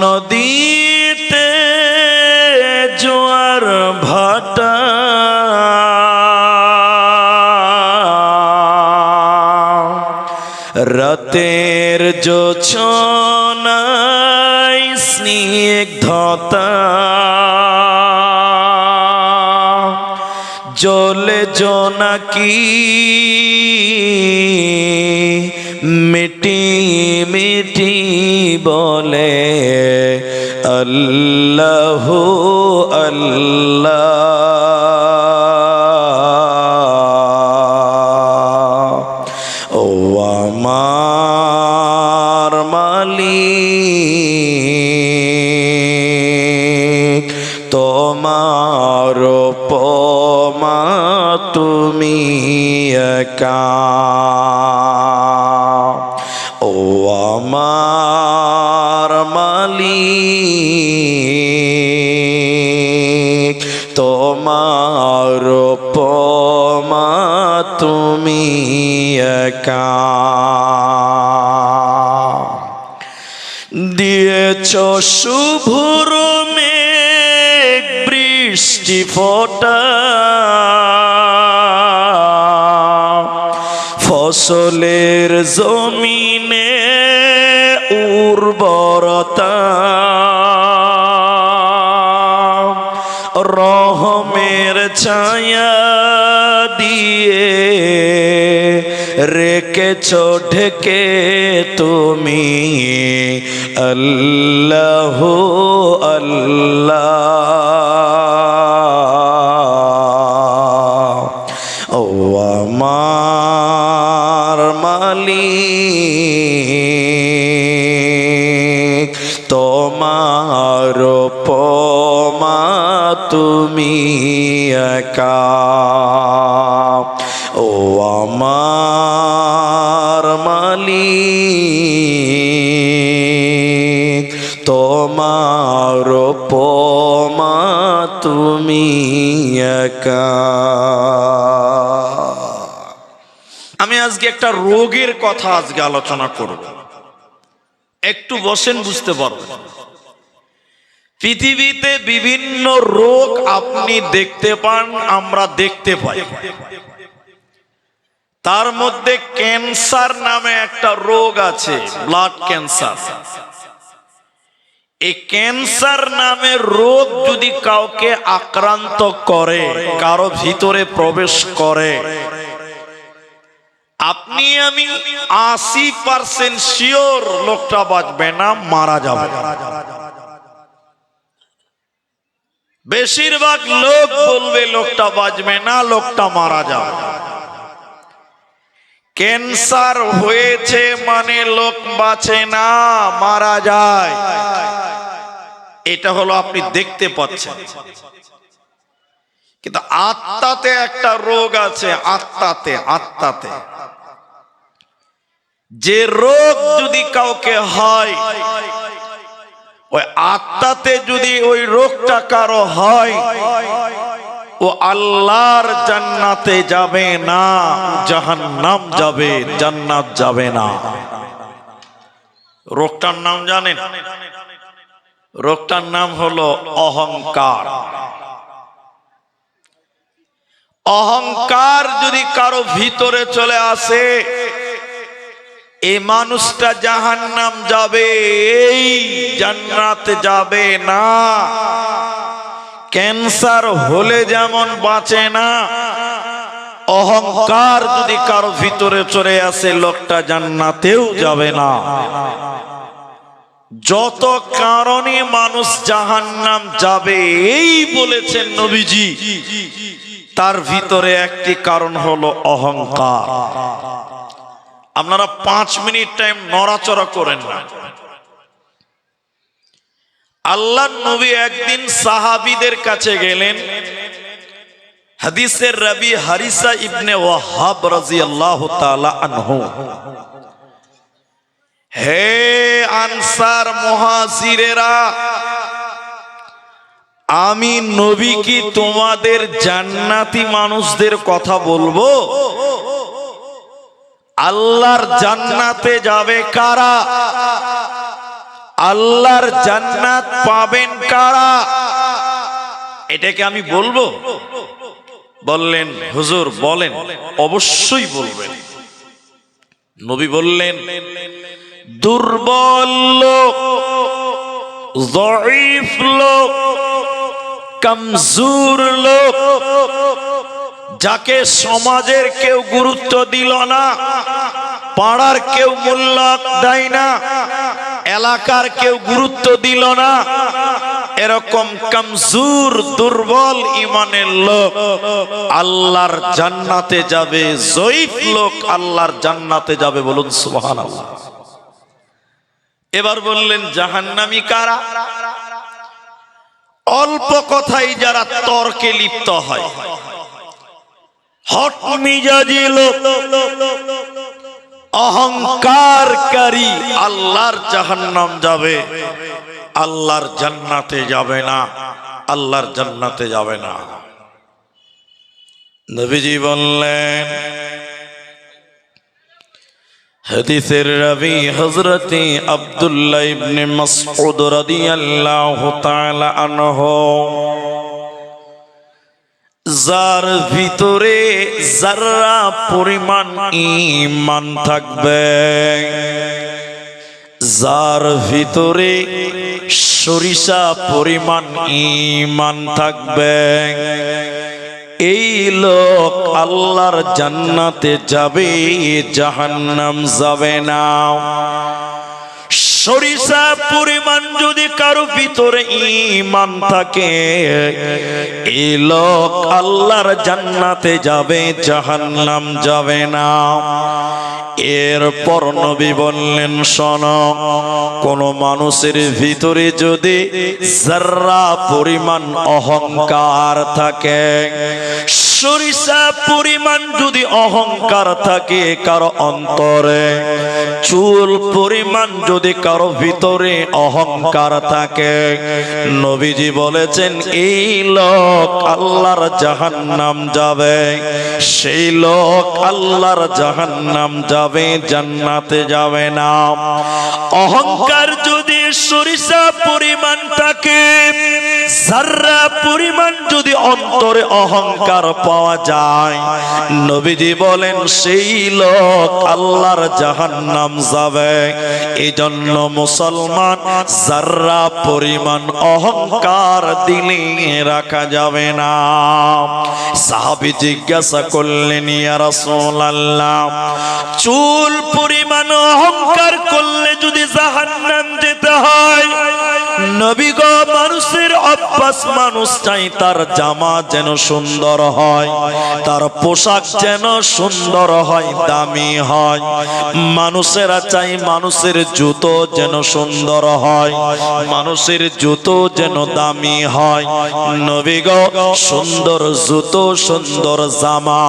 নদীতে জোয়ার ভাটা রাতের জোছনায় স্নিগ্ধতা জলে জোনাকি মিটি মিটি বলে আল্লাহু আল্লাহ। ও আমার মালিক, তোমার উপমা তুমি একা। ও আমার মালিক, তোমার উপমা তুমি একা। দিয়েছ শুভ্র মেঘ বৃষ্টি ফোঁটা, ফসলের জমিনে উর্বরতা, রহমের ছায়া দিয়ে রেখেছ ঢেকে তুমি আল্লাহু আল্লাহ। ও আমার মালিক, তোমার উপমা তুমি একা। ও আমার মালিক, তোমার উপমা তুমি একা। আমি আজকে একটা রোগের কথা আলোচনা করব, একটু বসেন বুঝতে পারবেন। পৃথিবীতে বিভিন্ন রোগ আপনি দেখতে পান, আমরা দেখতে পাই। তার মধ্যে ক্যান্সার নামে একটা রোগ আছে, ব্লাড ক্যান্সার। এই ক্যান্সার নামে রোগ যদি কাউকে আক্রান্ত করে, কারো ভিতরে প্রবেশ করে, আপনি আমি 80% শিওর লোকটা বাঁচবে না, মারা যাবে। বেশিরভাগ লোক বলবে লোকটা বাঁচবে না, লোকটা মারা যাবে। ক্যান্সার হয়েছে মানে লোক বাঁচে না, মারা যায়। এটা হলো আপনি দেখতে পাচ্ছেন। কিন্তু আত্মাতে একটা রোগ আছে, আত্মাতে যে রোগ যদি কাউকে হয়, ওই আত্মাতে যদি ওই রোগটা কারো হয়, ও আল্লাহর জান্নাতে যাবে না, জাহান্নাম যাবে, জান্নাত যাবে না। রোগটার নাম জানেন? রোগটার নাম হলো অহংকার। অহংকার যদি কারো ভিতরে চলে আসে, এই মানুষটা জাহান্নাম যাবে, এই জান্নাতে যাবে না। ক্যান্সার হলে যেমন বাঁচে না, অহংকার যদি কারো ভিতরে চলে আসে, লোকটা জান্নাতেও যাবে না। যত কারণে মানুষ জাহান্নাম যাবে এই বলেছেন নবীজি, তার ভিতরে একটি কারণ হলো অহংকার। আপনারা 5 মিনিট টাইম নড়াচড়া করেন না। আল্লাহর নবী একদিন সাহাবীদের কাছে গেলেন। হাদিসের রাবি হারিসা ইবনে ওয়াহাব রাদিয়াল্লাহু তাআলা আনহু, হে আনসার মুহাজিরেরা, আমি নবী কি তোমাদের জান্নাতি মানুষদের কথা বলবো? আল্লাহর জান্নাতে যাবে কারা? আল্লাহর জান্নাত পাবেন কারা? এটাকে আমি বলবো? বললেন হুজুর বলেন। অবশ্যই বলবেন। নবী বললেন দুর্বল লোক, যঈফ লোক, কমজোর লোক, যাকে সমাজের কেউ গুরুত্ব দিল না, পাড়ার কেউ মূল্য দেয় না, এলাকার কেউ গুরুত্ব দিল না, এরকম কমজোর দুর্বল ঈমানের লোক আল্লাহর জান্নাতে যাবে। যঈফ লোক আল্লাহর জান্নাতে যাবে। বলুন সুবহানাল্লাহ। এবার বললেন জাহান্নামী কারা? অল্প কথাই যারা তর্কে লিপ্ত হয়, হট মিজাজি লোক, অহংকারকারী, আল্লাহর জাহান্নাম যাবে, আল্লাহর জান্নাতে যাবে না, আল্লাহর জান্নাতে যাবে না। নবীজি বললেন, হাদিসের রাবী হযরতে আব্দুল্লাহ ইবনে মাসউদ রাদিয়াল্লাহু তাআলা আনহু, যার ভিতরে যারা পরিমাণ ঈমান থাকবে, যার ভিতরে সরিষা পরিমাণ ঈমান থাকবে, এই লোক আল্লাহর জান্নাতে যাবে, জাহান্নাম যাবে না। সরিষা পরিমাণ যদি কারো ভিতরে ঈমান থাকে, এই লোক আল্লাহর জান্নাতে যাবে, জাহান্নাম যাবে না। এরপর নবী বললেন শোনো, কোন মানুষের ভিতরে যদি যারা পরিমাণ অহংকার থাকে, সরিষা পরিমাণ যদি অহংকার থাকে কারো অন্তরে, চুল পরিমাণ যদি কারো ভিতরে অহংকার থাকে, নবীজি বলেছেন এই লোক আল্লাহর জাহান্নাম যাবে, সেই লোক আল্লাহর জাহান্নাম যাবে, জান্নাতে যাবে না। অহংকার যদি সরিষা পরিমাণ থাকে, যারা পরিমাণ যদি অন্তরে অহংকার পাওয়া যায়, নবীজি বলেন সেই লোক আল্লাহর জাহান্নাম যাবে। এই জন্য মুসলমান যারা পরিমাণ অহংকার দিলে রাখা যাবে না। সাহাবী জিজ্ঞাসা করলেন ইয়া রাসূলুল্লাহ, চুল পরিমাণ অহংকার করলে যদি জাহান্নাম যেতে হয়, নবী গো মানুষের অভ্যাস, মানুষ চাই তার জামা যেন সুন্দর হয়, তার পোশাক যেন সুন্দর হয়, দামি হয়। মানুষেরা চাই মানুষের জুতো যেন সুন্দর হয়, মানুষের জুতো যেন দামি হয়। নবী গো সুন্দর জুতো, সুন্দর জামা,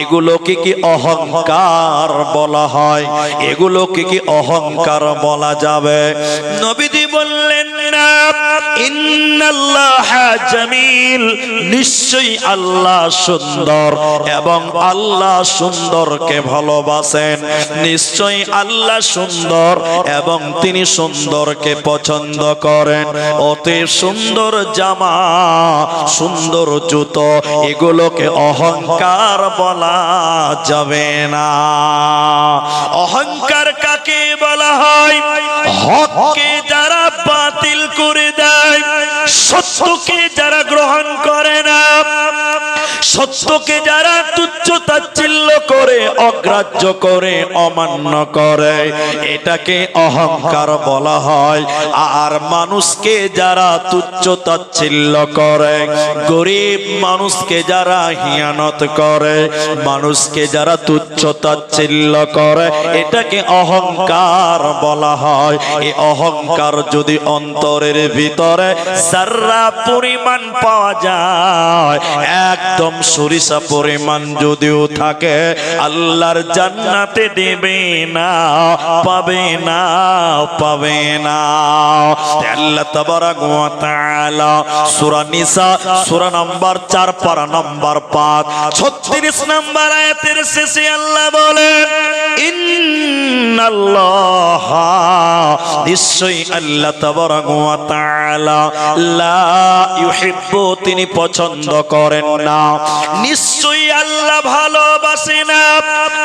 এগুলোকে কি অহংকার বলা হয়? এগুলোকে কি অহংকার বলা যাবে? নবীজি বললেন না, ইন্নাল্লাহা জামিল, নিশ্চয়ই আল্লাহ সুন্দর এবং আল্লাহ সুন্দরকে ভালোবাসেন। নিশ্চয়ই আল্লাহ সুন্দর এবং তিনি সুন্দরকে পছন্দ করেন। অতি সুন্দর জামা, সুন্দর জুতো, এগুলোকে অহংকার বলা যাবে না। অহংকার কাকে বলা হয়? হককে যারা বাতিল করে দেয়, সত্যকে যারা গ্রহণ করে না, সত্যকে যারা তুচ্ছ তাচ্ছিল্য করে, অগ্রাহ্য করে, অমান্য করে, এটাকে অহংকার বলা হয়। আর মানুষকে যারা তুচ্ছ তাচ্ছিল্য করে, গরিব মানুষকে যারা হিয়ানত করে, মানুষকে যারা তুচ্ছ তাচ্ছিল্য করে, এটাকে অহংকার বলা হয়। এই অহংকার যদি অন্তরের ভিতরে যারা পরিমাণ পাওয়া যায়, একদম সরিষা পরিমাণ যদিও থাকে, আল্লাহর জান্নাতে দেবে না, পাবে না, পাবে না। আল্লাহ তাবারাক ওয়া তাআলা সূরা নিসা সূরা নাম্বার 4 পারা নাম্বার 5 36 নাম্বার আয়াতের শেষে আল্লাহ বলেন ইন্নাল্লাহা নিশ্চয়ই আল্লাহ তাবারাক ওয়া তাআলা লা ইউহিব্বু তিনি পছন্দ করেন না নিশ্চয়ই আল্লাহ ভালোবাসে না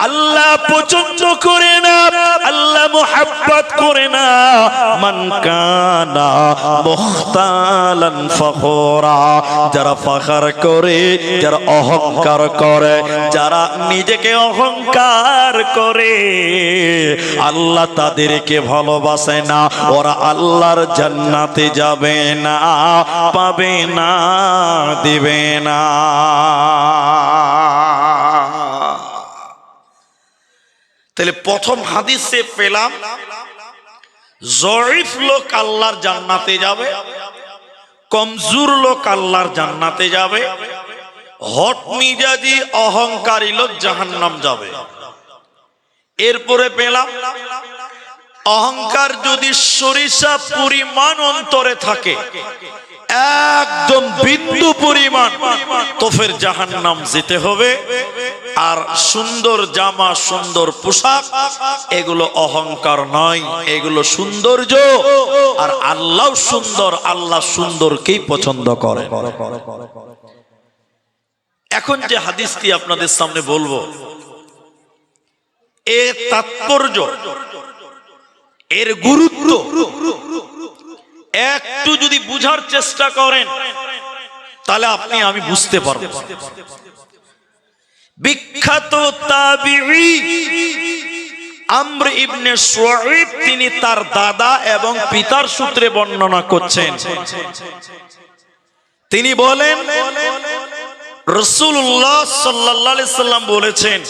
আল্লাহ পছন্দ করে না আল্লাহ মুহাব্বত করে না মান কানা মুখতালান ফখুরা যারা ফখর করে যারা অহংকার করে যারা নিজেকে অহংকার করে আল্লাহ তাদেরকে ভালোবাসে না ওরা আল্লাহর জান্নাতে যাবে না পাবে না দিবে না তাহলে প্রথম হাদিসে পেলাম জয়ীফ লোক আল্লাহর জান্নাতে যাবে কমজোর লোক আল্লাহর জান্নাতে যাবে হট মিজাজি অহংকারী লোক জাহান্নাম যাবে এরপরে পেলাম অহংকার যদি সরিষা পরিমাণ অন্তরে থাকে একদম বিন্দু পরিমাণ তো ফের জাহান্নাম যেতে হবে আর সুন্দর জামা সুন্দর পোশাক এগুলো অহংকার নয় এগুলো সৌন্দর্য আর আল্লাহ সুন্দর আল্লাহ সুন্দরকেই পছন্দ করে এখন যে হাদিসটি আপনাদের সামনে বলবো এর তাৎপর্য এর গুরুত্ব একটু যদি বুঝার চেষ্টা করেন তাহলে আপনি আমি বুঝতে পারবো বিখ্যাত তাবিঈ আমর ইবনে শুআইব তিনি তার দাদা এবং পিতার সূত্রে বর্ণনা করছেন তিনি বলেন রাসূলুল্লাহ সাল্লাল্লাহু আলাইহি সাল্লাম বলেছেন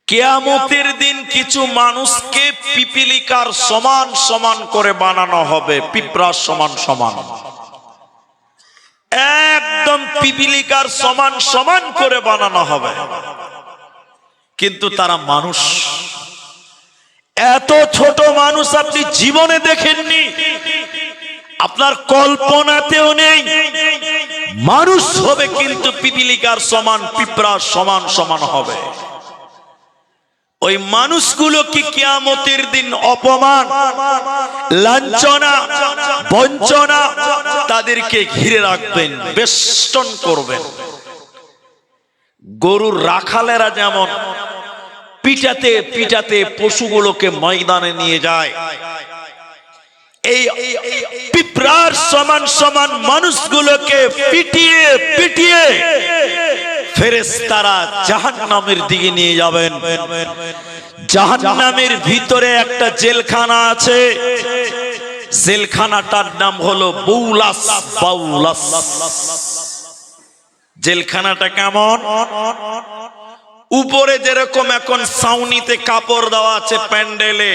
কিয়ামতের দিন কিছু মানুষকে পিপিলিকার সমান সমান করে বানানো হবে পিঁপড়ার সমান সমান একদম পিপিলিকার সমান সমান করে বানানো হবে কিন্তু তারা মানুষ এত ছোট মানুষ আপনি জীবনে দেখেননি আপনার কল্পনাতেও নেই মানুষ হবে কিন্তু পিপিলিকার সমান পিঁপড়ার সমান সমান হবে ওই মানুষগুলো কি কিয়ামতের দিন অপমান লাঞ্ছনা বঞ্চনা তাদেরকে ঘিরে রাখবেন বেষ্টন করবেন গরুর রাখালেরা যেমন পিটাতে পিটাতে পশুগুলোকে ময়দানে নিয়ে যায় এই পিঁপড়ার সমান সমান মানুষগুলোকে পিটিয়ে পিটিয়ে ফেরেশতারা জাহান্নামের দিকে নিয়ে যাবেন জাহান্নামের ভিতরে একটা জেলখানা আছে জেলখানাটার নাম হলো বাউলাস বাউলাস জেলখানাটা কেমন উপরে যেরকম এখন ছাউনিতে কাপড় দেওয়া আছে প্যান্ডেলে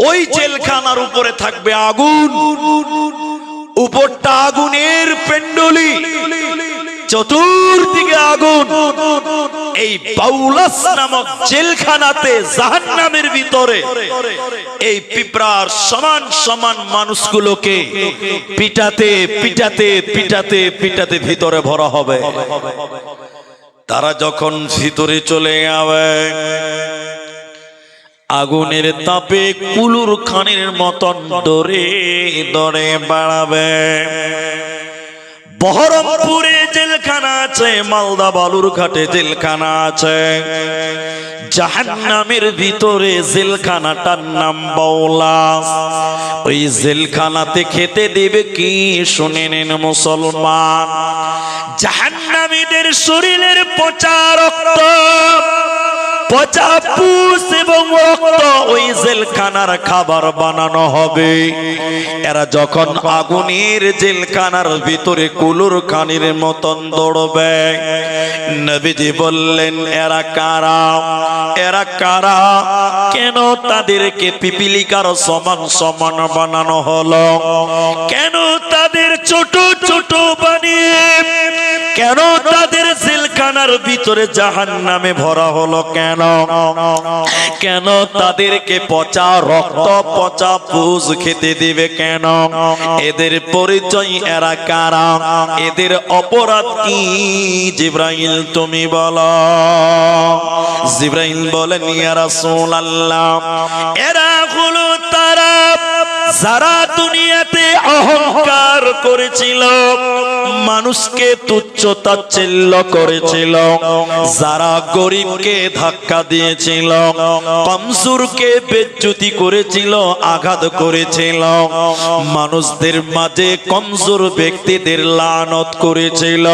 ওই জেলখানার উপরে থাকবে আগুন উপরটা আগুনের পেন্ডলি চতুর্দিকে আগুন এই বাউলাস নামক জেলখানাতে জাহান্নামের ভিতরে এই পিঁপড়ার সমান সমান মানুষগুলোকে পিটাতে পিটাতে পিটাতে পিটাতে ভিতরে ভরা হবে তারা যখন ভিতরে চলে যাবে আগুনের তাপে কুলুর খানির মতন দরে দরে বাড়াবে বহরমপুরে জেলখানা আছে মালদা বালুরঘাটে জেলখানা আছে জাহান্নামের ভিতরে জেলখানাটার নাম বাউলাস ওই জেলখানাতে খেতে দেবে কি শুনে নিন মুসলমান জাহান্নামীদের শরীরের পচা রক্ত পচা পুষ এবং রক্ত ওই জেলখানার খাবার বানানো হবে এরা যখন আগুনের জেলখানার ভিতরে কুলুর খানির মতন দৌড়বে নবীজি বললেন এরা কারা কেন তাদেরকে পিপিলিকার সমান সমান বানানো হলো কেন তাদের ছোট ছোট বানিয়ে কেন তাদের জেলখানা জেলখানার ভিতরে জাহান্নামে ভরা হলো কেন? কেন তাদেরকে পচা রক্ত পচা পুজ খেতে দিবে কেন? এদের পরিচয় এরা কারা? এদের অপরাধ কি? জিবরাইল তুমি বলো। জিবরাইল বলেন ইয়া রাসূলুল্লাহ, এরা হলো তারা যারা দুনিয়াতে অহংকার করেছিল, মানুষকে তুচ্ছ তাচ্ছিল্য করেছিল, যারা গরিবকে ধাক্কা দিয়েছিল, কমজোরকে বেজ্জতি করেছিল, আঘাত করেছিল, মানুষদের মাঝে কমজোর ব্যক্তিদের লানত করেছিল,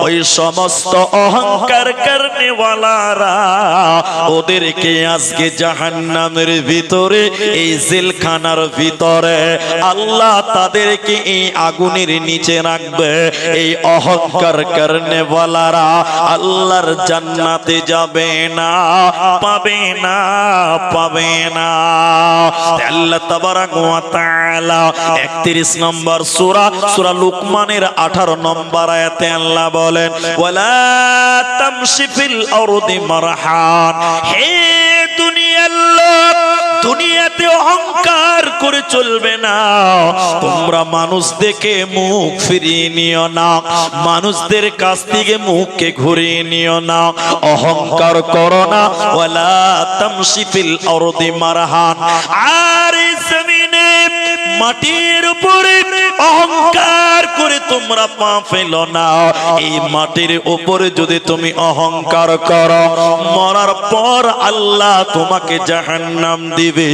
ওই সমস্ত অহংকার করনেওয়ালারা ওদেরকে আজকে জাহান্নামের ভিতরে, এই জেলখানার ভিতরে আল্লাহ তাদেরকে এই আগুনের নিচে রাখবে। এই অহংকার করনেওয়ালারা আল্লাহর জান্নাতে যাবে না, পাবে না, পাবে না। আল্লাহ তাবারাক ওয়া তাআলা 31 নম্বর সূরা সূরা লুকমানের 18 নম্বর আয়াতে আল্লাহ বলেন, ওয়ালা তামশি ফিল আরদি মারহান, হে দুনিয়ার লোক, দুনিয়াতে অহংকার করে চলবে না। তোমরা মানুষ দেখে মুখ ফিরিয়ে নিও না, মানুষদের কাছ থেকে মুখকে ঘুরিয়ে নিও না, অহংকার করো না। ওয়ালা তামশি ফিল আরদি মারহান, আর জমিনে মাটির উপরে অহংকার করে তোমরা পা ফেলো না। এই মাটির উপরে যদি তুমি অহংকার করো, মরার পর আল্লাহ তোমাকে জাহান্নাম দিবে।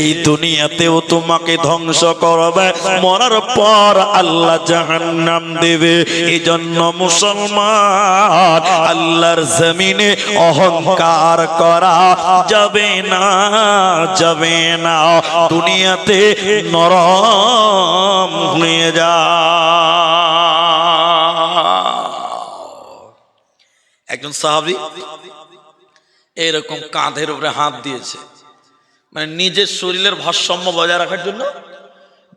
এই দুনিয়াতেও তোমাকে ধ্বংস করবে, মরার পর আল্লাহ জাহান্নাম দেবে। এই জন্য মুসলমান, আল্লাহর জমিনে অহংকার করা যাবে না, যাবে না। দুনিয়াতে নরম হয়ে যা। একজন সাহাবী এরকম কাঁধের উপরে হাত দিয়েছে, মানে নিজের শরীরের ভারসাম্য বজায় রাখার জন্য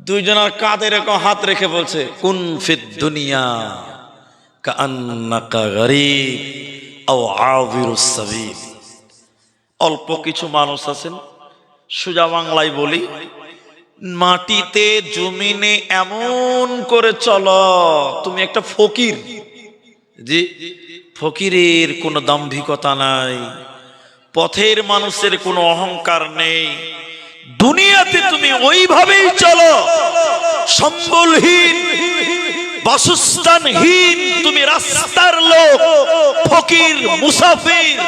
দুইজনের কাঁধে এরকম হাত রেখে বলছে, কুন ফিদ দুনিয়া কাআন্নাকা গরীব আও আবিরুস সাবিল। অল্প কিছু মানুষ আছেন, সোজা বাংলায় বলি, মাটিতে জমিনে এমন করে চলো তুমি একটা ফকির। জি, ফকিরের কোনো দাম্ভিকতা নাই, পথের মানুষের কোনো অহংকার নেই। দুনিয়াতে তুমি ওইভাবেই চলো, সম্বলহীন, বাসস্থানহীন, তুমি রাস্তার লোক, ফকির, মুসাফির,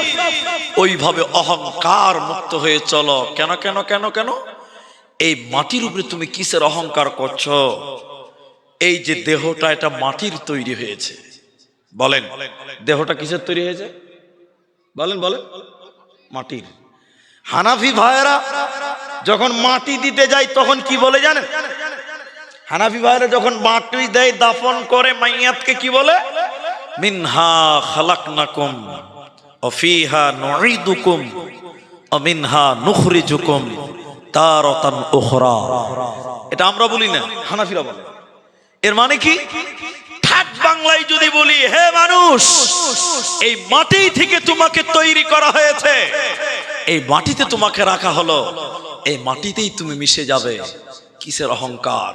ওইভাবে অহংকার মুক্ত হয়ে চলো। কেন কেন কেন কেন? এই মাটির উপরে তুমি কিসের অহংকার করছো? এই যে দেহটা, এটা মাটির তৈরি হয়েছে। বলেন, দেহটা কিসের তৈরি হয়েছে? বলেন বলেন। মাটির। হানাফি ভাইয়েরা যখন মাটি দিতে যায় তখন কি বলে জানেন? হানাফি ভাইয়েরা যখন মাটি দেয়, দাফন করে মাইয়াতকে, কি বলে? মিনহা খালাকনাকুম ওয়া ফিহা নুঈদুকুম ওয়া মিনহা নুখরিজুকুম তারাতান উখরা। এটা আমরা বলি না, হানাফিরা বলে। এর মানে কি? ঠাট বাংলায় যদি বলি, হে মানুষ, এই মাটি থেকে তোমাকে তৈরি করা হয়েছে, এই মাটিতে তোমাকে রাখা হলো, এই মাটিতেই তুমি মিশে যাবে। কিসের অহংকার?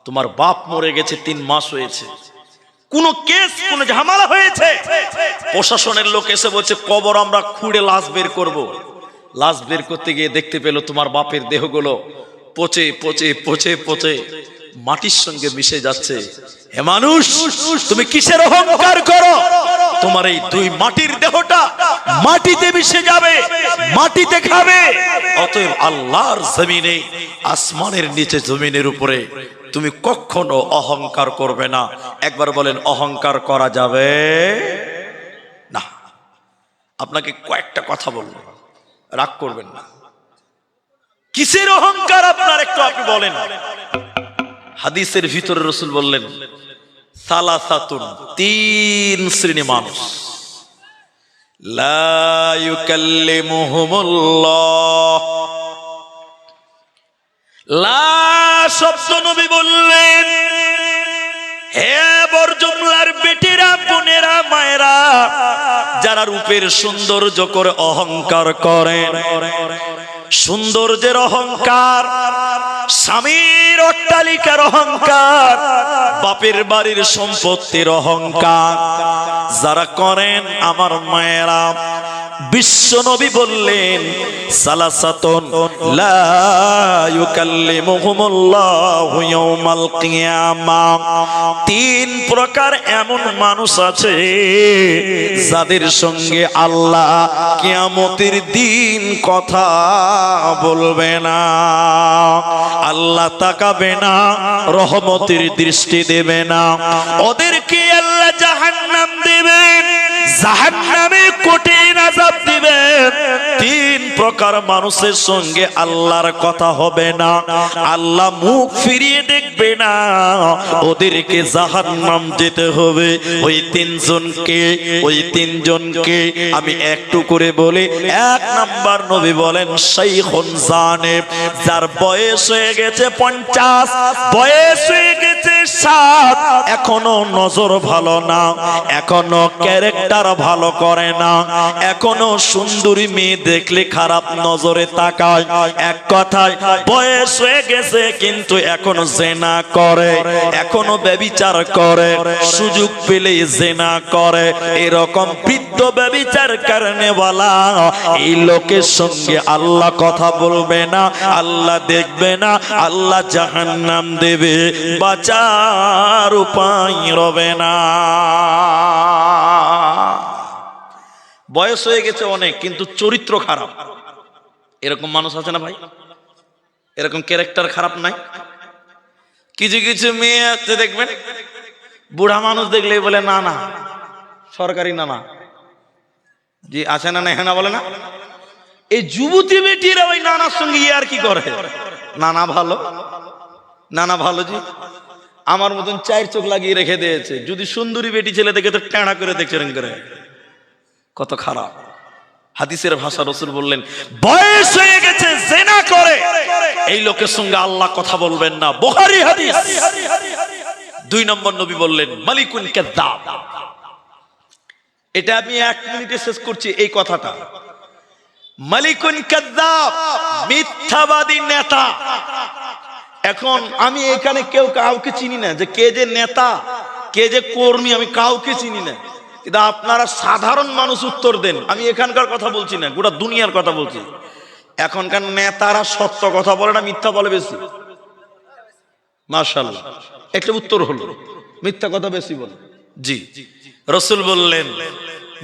তোমার বাপ মরে গেছে, 3 মাস হয়েছে, কোন কেস, কোন ঝামেলা হয়েছে, প্রশাসনের লোক এসে বলছে কবর আমরা খুঁড়ে লাশ বের করব। লাশ বের করতে গিয়ে দেখতে পেল তোমার বাপের দেহগুলো পচে পচে পচে পচে মাটির সঙ্গে মিশে যাচ্ছে। হে মানুষ, তুমি কিসের অহংকার করো? তোমার এই 2 মাটির দেহটা মাটিতে মিশে যাবে, মাটিতে খাবে। অতএব আল্লাহর জমিনে, আসমানের নিচে, জমিনের উপরে তুমি কখনো অহংকার করবে না। একবার বলেন, অহংকার করা যাবে না। আপনাকে কয়েকটা কথা বলবো, রাগ করবেন না। কিসের অহংকার আপনার একটু আপনি বলেন। হাদিসের ভিতরে রাসূল বললেন, সালাসাতুন, 3 শ্রেণী মানুষ, লা ইউকাল্লিমুহুমুল্লাহ। লা শব্দ নবী বললেন, হে বরজুমলার বেটিরা, বোনেরা, মায়েরা, মায়েরা যারা রূপের সৌন্দর্য করে অহংকার করেন, সৌন্দর্যের অহংকার, স্বামীর অট্টালিকার অহংকার, বাপের বাড়ির সম্পত্তির অহংকার যারা করেন, আমার মায়েরা, বিশ্ব নবী বললেন সালাসাতুন লা ইউকাল্লিমুহুমুল্লাহু ইয়াওমাল কিয়ামাহ, তিন প্রকার এমন মানুষ আছে যাদের সঙ্গে আল্লাহ কিয়ামতের দিন কথা বলবে না, আল্লাহ তাকাবে না, রহমতের দৃষ্টি দেবে না, ওদেরকে আল্লাহ জাহান্নাম দেবেন, জাহান্নামে কঠিন আযাব দিবেন। তিন প্রকার মানুষের সঙ্গে আল্লাহর কথা হবে না, আল্লাহ মুখ ফিরিয়ে দেখবে না, ওদেরকে জাহান্নাম যেতে হবে। ওই তিনজনকে আমি একটু করে বলি। এক নাম্বার নবী বলেন শাইখুন জানেব, যার বয়স হয়ে গেছে 50, বয়স হয়ে গেছে 60, এখনো নজর ভালো না, এখনো ক্যারেক্টার ভালো করে না, এখনো সুন্দরী মেয়ে দেখলে খারাপ নজরে তাকায়, এক কথায় বয়স হয়ে গেছে কিন্তু এখনো জেনা করে, এখনো ব্যভিচার করে, সুযোগ পেলে জেনা করে, এরকম বৃদ্ধ ব্যভিচার কারণে বলা এই লোকের সঙ্গে আল্লাহ কথা বলবে না, আল্লাহ দেখবে না, আল্লাহ জাহান্নাম দেবে, বাঁচার উপায় রবে না। বয়স হয়ে গেছে অনেক কিন্তু চরিত্র খারাপ, এরকম মানুষ আছে না ভাই? এরকম ক্যারেক্টার খারাপ নাই? কিছু কিছু মেয়ে আছে দেখবেন, বুড়া মানুষ দেখলে বলে না না সরকারি নানা, জি আছে না, হ্যাঁ না বলে না। এই যুবতী বেটিরা ওই নানার সঙ্গে আর কি করে, নানা ভালো, নানা ভালো জি আমার মতন 4 চোখ লাগিয়ে রেখে দিয়েছে, যদি সুন্দরী বেটি ছেলে দেখে তো টেঁড়া করে দেখছে করে, কত খারাপ। হাদিসের ভাষা রাসূল বললেন বয়স হয়ে গেছে জিনা করে, এই লোকের সঙ্গে আল্লাহ কথা বলবেন না, বুখারী হাদিস। 2 নম্বর নবী বললেন মালিকুন কাযযাব, এটা আমি 1 মিনিটে শেষ করছি এই কথাটা। মালিকুন কাযযাব, মিথ্যাবাদী নেতা। এখন আমি এখানে কেউ কাউকে চিনি না, যে কে যে নেতা কে যে কর্মী আমি কাউকে চিনি না, কিন্তু আপনারা সাধারণ মানুষ উত্তর দেন। আমি এখানকার কথা বলছি না, গোটা দুনিয়ার কথা বলছি। এখনকার নেতারা সত্য কথা বলে না, মিথ্যা বলে বেশি। মাশাআল্লাহ, একটা উত্তর হলো মিথ্যা কথা বেশি বলে। জি, রাসূল বললেন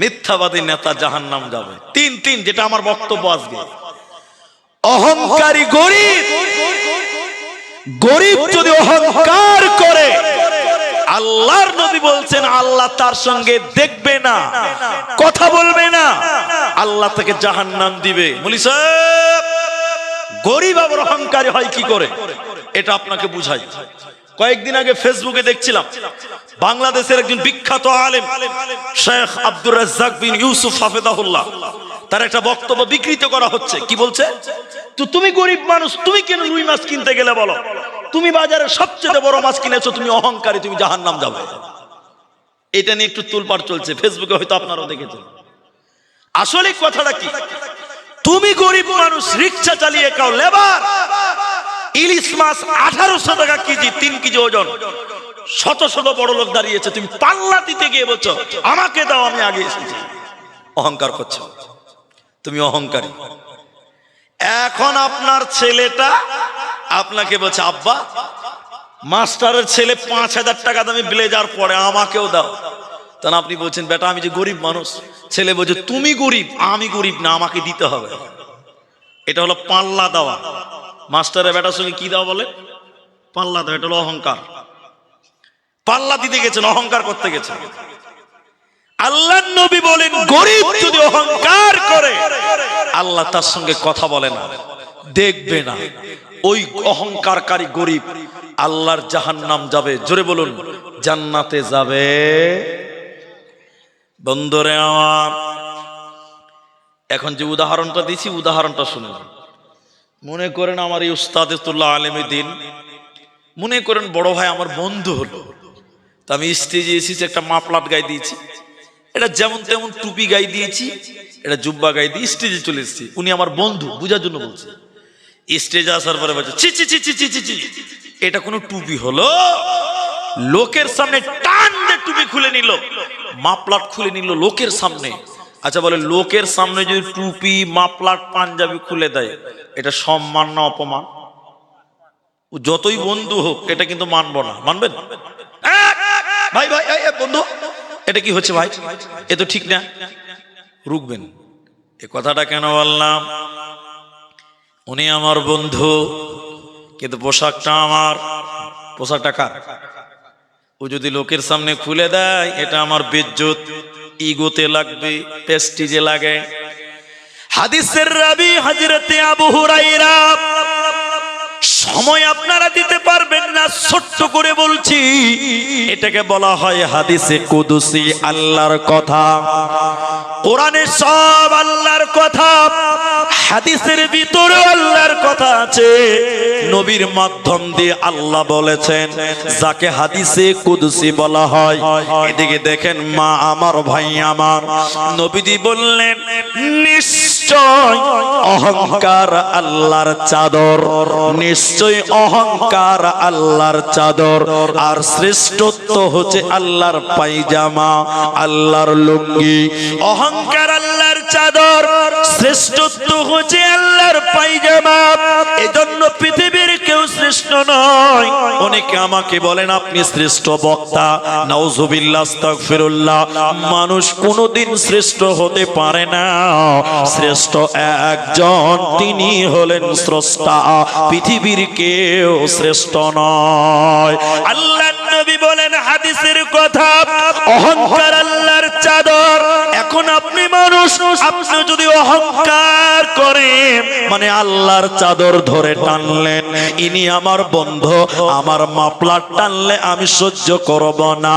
মিথ্যাবাদী নেতা জাহান্নাম যাবে। 3 যেটা আমার বক্তব্য আজকে। অহংকারী গরিব, গরিব যদি অহংকার করে, আল্লাহর নবী বলছেন আল্লাহ তার সঙ্গে দেখবে না, কথা বলবে না, আল্লাহ তাকে জাহান্নাম দিবে। বলি সাহেব, গরিব আবার অহংকারী হয় কি করে, এটা আপনাকে বুঝাই। কয়েকদিন আগে ফেসবুকে দেখছিলাম বাংলাদেশের একজন বিখ্যাত আলেম শেখ আব্দুর রাজ্জাক বিন ইউসুফ হাফেজাহুল্লাহ, তার একটা বক্তব্য বিকৃত করা হচ্ছে। কি বলছে? তো তুমি গরিব মানুষ, তুমি কেন রুই মাছ কিনতে গেলে বলো? তুমি বাজারে সবচেয়ে বড় মাছ কিনেছো, তুমি অহংকারী, তুমি জাহান্নাম যাবে। এটা নিয়ে একটু তুলপাড় চলছে ফেসবুকে, হয়তো আপনারাও দেখেছেন। আসলে কথাটা কি? তুমি গরিব মানুষ, রিকশা চালিয়ে খাও, লেবার, ইলিশ মাছ 1800 টাকা কেজি, 3 কেজি ওজন, শত শত বড় লোক দাঁড়িয়েছে, তুমি পাল্লা দিতে গিয়ে বলছো আমাকে দাও, আমি আগে এসেছি। অহংকার করছো, তুমি অহংকারী। এখন আপনার ছেলেটা আপনাকে বলছে আব্বা মাস্টারের ছেলে 5000 টাকা দামি ব্লেজার পরে, আমাকেও দাও। তখন আপনি বলছেন বেটা আমি যে গরিব মানুষ। ছেলে বলছে তুমি গরিব, আমি গরিব না, আমাকে দিতে হবে। এটা হলো পাল্লা দেওয়া। মাস্টারের বেটার সঙ্গে কি দেওয়া বলে? পাল্লা দেওয়া। এটা হলো অহংকার। পাল্লা দিতে গেছেন, অহংকার করতে গেছেন। আল্লাহর নবী বলেন গরিব যদি অহংকার করে, আল্লাহ তার সঙ্গে কথা বলে না, দেখবে না। ওই অহংকারকারী গরিব আল্লাহর জাহান্নাম যাবে। জোরে বলুন জান্নাতে যাবে। বন্ধুরে আমার, এখন যে উদাহরণটা দিছি, উদাহরণটা শুনুন। মনে করেন আমার এই উস্তাদুল্লাহ আলেমী দিন, মনে করেন বড় ভাই আমার বন্ধু হলো, তা আমি স্টেজে এসেছি, একটা মাফলাট গায়ে দিয়েছি, এটা যেমন তেমন টুপি গায়ে দিয়েছি, এটা জুব্বা গায়ে দিয়ে স্টেজে চলে এসেছি। উনি আমার বন্ধু, বুঝার জন্য বলছে। স্টেজে আসার পরে বলছে ছি ছি ছি ছি ছি ছি ছি, এটা কোনো টুপি হলো? লোকের সামনে টান দিয়ে টুপি খুলে নিল, মাপলাট খুলে নিল লোকের সামনে। আচ্ছা বলে, লোকের সামনে যদি টুপি মাপলাট পাঞ্জাবি খুলে দেয়, এটা সম্মান না অপমান? যতই বন্ধু হোক, এটা কিন্তু মানবো না। মানবেন? ভাই ভাই বন্ধু, এটা কি হচ্ছে ভাই? এ তো ঠিক না, রুকবেন। এ কথাটা কেন বললাম? উনি আমার বন্ধু, কিন্তু পোশাকটা আমার। পোশাকটা কার? ও যদি লোকের সামনে খুলে দেয়, এটা আমার বেজ্জত, ইগোতে লাগবে, প্রেস্টিজে লাগে। হাদিসের রাবি হযরতে আবু হুরায়রা, সময় আপনারা দিতে পারবেন না, ছোট্ট করে বলছি। এটাকে বলা হয় হাদিসে কুদসি, আল্লাহর কথা। কোরআনে সব আল্লাহর কথা, হাদিসের ভিতরে আল্লাহর কথা আছে। নবীর মাধ্যম দিয়ে আল্লাহ বলেছেন, যাকে হাদিসে কুদসি বলা হয়। এদিকে দেখেন মা আমার, ভাই আমার, নবীজি বললেন, নিশ্চয় অহংকার আল্লাহর চাদর, নিশ্চয় অহংকার আল্লাহর চাদর, আর শ্রেষ্ঠত্ব হচ্ছে আল্লাহর পায়জামা, আল্লাহর লুঙ্গি। অহংকার আল্লাহর চাদর, শ্রেষ্ঠত্ব হচ্ছে আল্লাহর পায়জামা। এজন্য পৃথিবীর কেউ শ্রেষ্ঠ নয়। অনেকে আমাকে বলেন, আপনি শ্রেষ্ঠ বক্তা। নাউজুবিল্লাহ, আস্তাগফিরুল্লাহ। মানুষ কোনোদিন শ্রেষ্ঠ হতে পারে না। শ্রেষ্ঠ একজন, তিনি হলেন স্রষ্টা। পৃথিবীর কেউ শ্রেষ্ঠ নয়। আল্লাহর নবী বলেন হাদিসের কথা, অহংকার আল্লাহর চাদর। এখন আপনি মানুষ, আপনি যদি অহংকার করেন, মানে আল্লাহর চাদর ধরে টানলেন, ইনি আমার বন্ধু, আমার মাপলার টানলে আমি সহ্য করব না।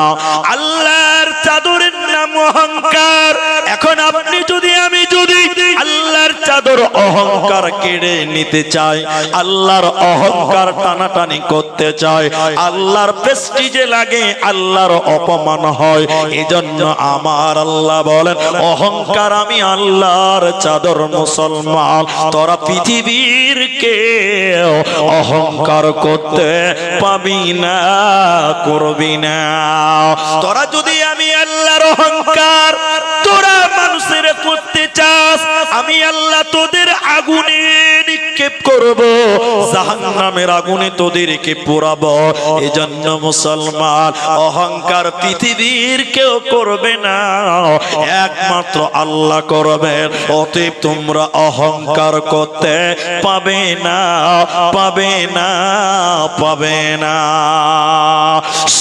আল্লাহর চাদরের নাম অহংকার। এখন আপনি যদি, আমি যদি আল্লাহর চাদর অহংকার কেড়ে নিতে চাই, আল্লাহর অহংকার টানাটানি করতে চাই, আল্লাহর প্রেস্টিজে লাগে, আল্লাহর অপমান হয়। এজন্য আমার আল্লাহ বলেন, অহংকার আমি আল্লাহর চাদর। মুসলমান, তোরা পৃথিবীর কেউ অহংকার করতে পাবি না, করবি না। তোরা যদি, আমি আল্লাহর অহংকার তোরা মানুষের করতে চাস, আমি আল্লাহ তোদের আগুনে নিক্ষেপ করব, জাহান্নামের আগুনে তোদেরকে পোড়াবো। এজন্য মুসলমান, অহংকার পৃথিবীর কেউ করবে না, একমাত্র আল্লাহ করবেন। অতএব তোমরা অহংকার করতে পাবে না, পাবে না, পাবে না।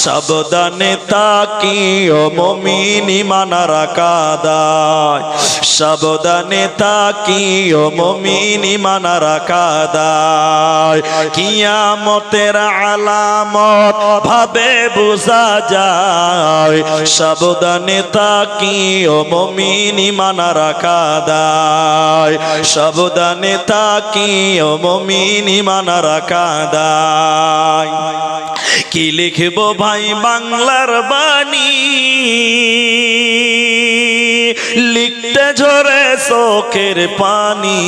সাবধানে তাকিও মুমিন, ঈমান রাখা দায়। সাবধানে তাকিও মুমিন, ঈমান রাখা দায়। কিয়ামতের আলামত ভাবে বোঝা যায়। সাবধানে তাকিও মুমিন, ঈমান রাখা দায়। সাবধানে তাকিও মুমিন, ঈমান রাখা দায়। কি লিখবো ভাই বাংলার বাণী, লিখতে ঝরে চোখের পানি।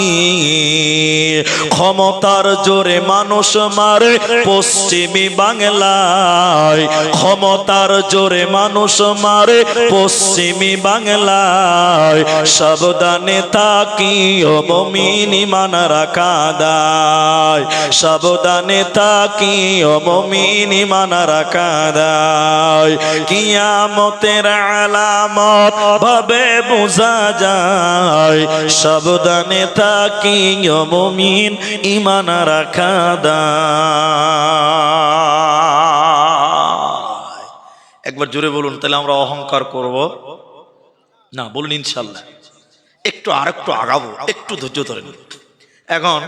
ক্ষমতার জোরে মানুষ মারে পশ্চিমী বাংলায়, ক্ষমতার জোরে মানুষ মারে পশ্চিমী বাংলায়। সাবধানে তাকিও মুমিন, ঈমান রাখা দায়। সাবধানে তাকিও মুমিন, ঈমান রাখা দায়। কিয়ামতের আলামত ভাবে বোঝা যায়। সাবধানে তাকিও মুমিন, ঈমান রাখা দায়। একবার জোরে বলুন, তাহলে আমরা অহংকার করব না? বলুন ইনশাআল্লাহ। একটু আরেকটু আগাবো, একটু ধৈর্য ধরেন। এখন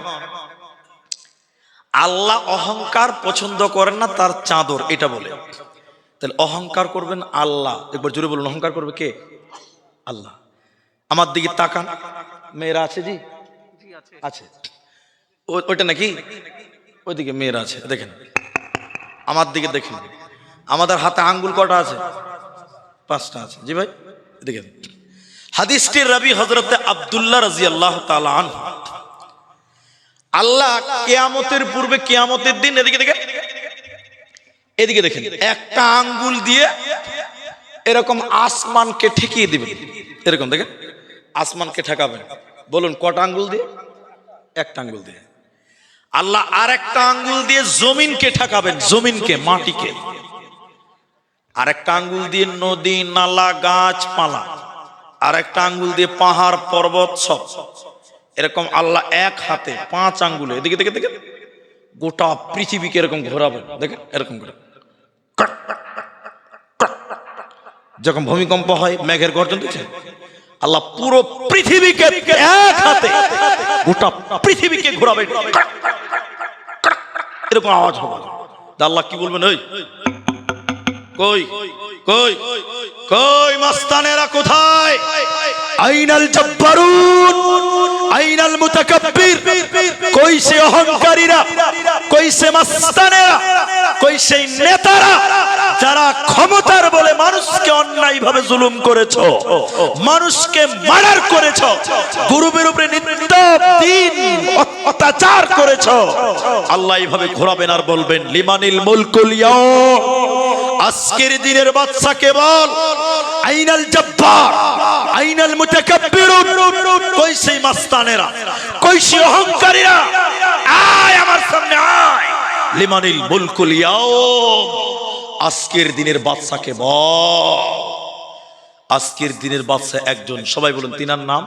আল্লাহ অহংকার পছন্দ করেন না, তার চাদর এটা বলে। তাহলে অহংকার করবেন আল্লাহ। একবার জোরে বলুন, অহংকার করবে কে? আল্লাহ। আমার দিকে তাকান, মেয়েরা আছে? জি আছে। ওইটা নাকি? ওইদিকে মেয়েরা আছে, দেখেন। আমার দিকে দেখেন, আমাদের হাতে আঙ্গুল কটা আছে? 5টা আছে। জি ভাই, দেখেন হাদিসটির রাবী হযরত আব্দুল্লাহ রাদিয়াল্লাহু তাআলা আনহু। আল্লাহ কিয়ামতের পূর্বে, কিয়ামতের দিন এদিকে দেখেন, এদিকে দেখেন, একটা আঙ্গুল দিয়ে এরকম আসমানকে ঠেকিয়ে দিবেন। এরকম দেখেন আসমানকে ঠেকাবেন। বলুন কটা আঙ্গুল দিয়ে? একটা আঙ্গুল দিয়ে। আল্লাহ আর একটা আঙ্গুল দিয়ে জমিনকে ঠেকাবেন, জমিনকে, মাটিকে। আর একটা আঙ্গুল দিয়ে নদী নালা গাছপালা, আর একটা আঙ্গুল দিয়ে পাহাড় পর্বত সব। এরকম আল্লাহ এক হাতে 5 আঙ্গুলে এদিকে দেখে দেখেন গোটা পৃথিবীকে এরকম ঘোরাবেন। দেখেন এরকম করে যখন ভূমিকম্প হয়, মেঘের গর্জন দেখছেন, আল্লাহ পুরো পৃথিবীকে এক হাতে, গোটা পৃথিবীকে ঘোরাবেন, এরকম আওয়াজ হবে। আল্লাহ কি বলবেন? ওই কই কই কই মাস্তানেরা কোথায়? আইনাল জব্বারুন আইনাল মুতাকাব্বির, কই সে অহংকারীরা, কই সে মাস্তানেরা, কই সেই নেতারা যারা ক্ষমতার বলে মানুষকে অন্যায়ভাবে জুলুম করেছো, মানুষকে মার্ডার করেছো, গরিবের উপরে নিত্যদিন অত্যাচার করেছো। আল্লাহ এইভাবে ঘোরাবেন আর বলবেন লিমানিল মুলকুল ইয়াউম, আজকের দিনের বাদশা বল, আইনাল জব্বার আইনাল মুতাকাব্বিরুন, কই সেই মাস্তানেরা, কই সেই অহংকারীরা, আয় আমার সামনে আয়। লিমানিল মুলকুল ইয়াউম, আজকের দিনের বাদশাকে বল। আজকের দিনের বাদশা একজন, সবাই বলুন তিনার নাম।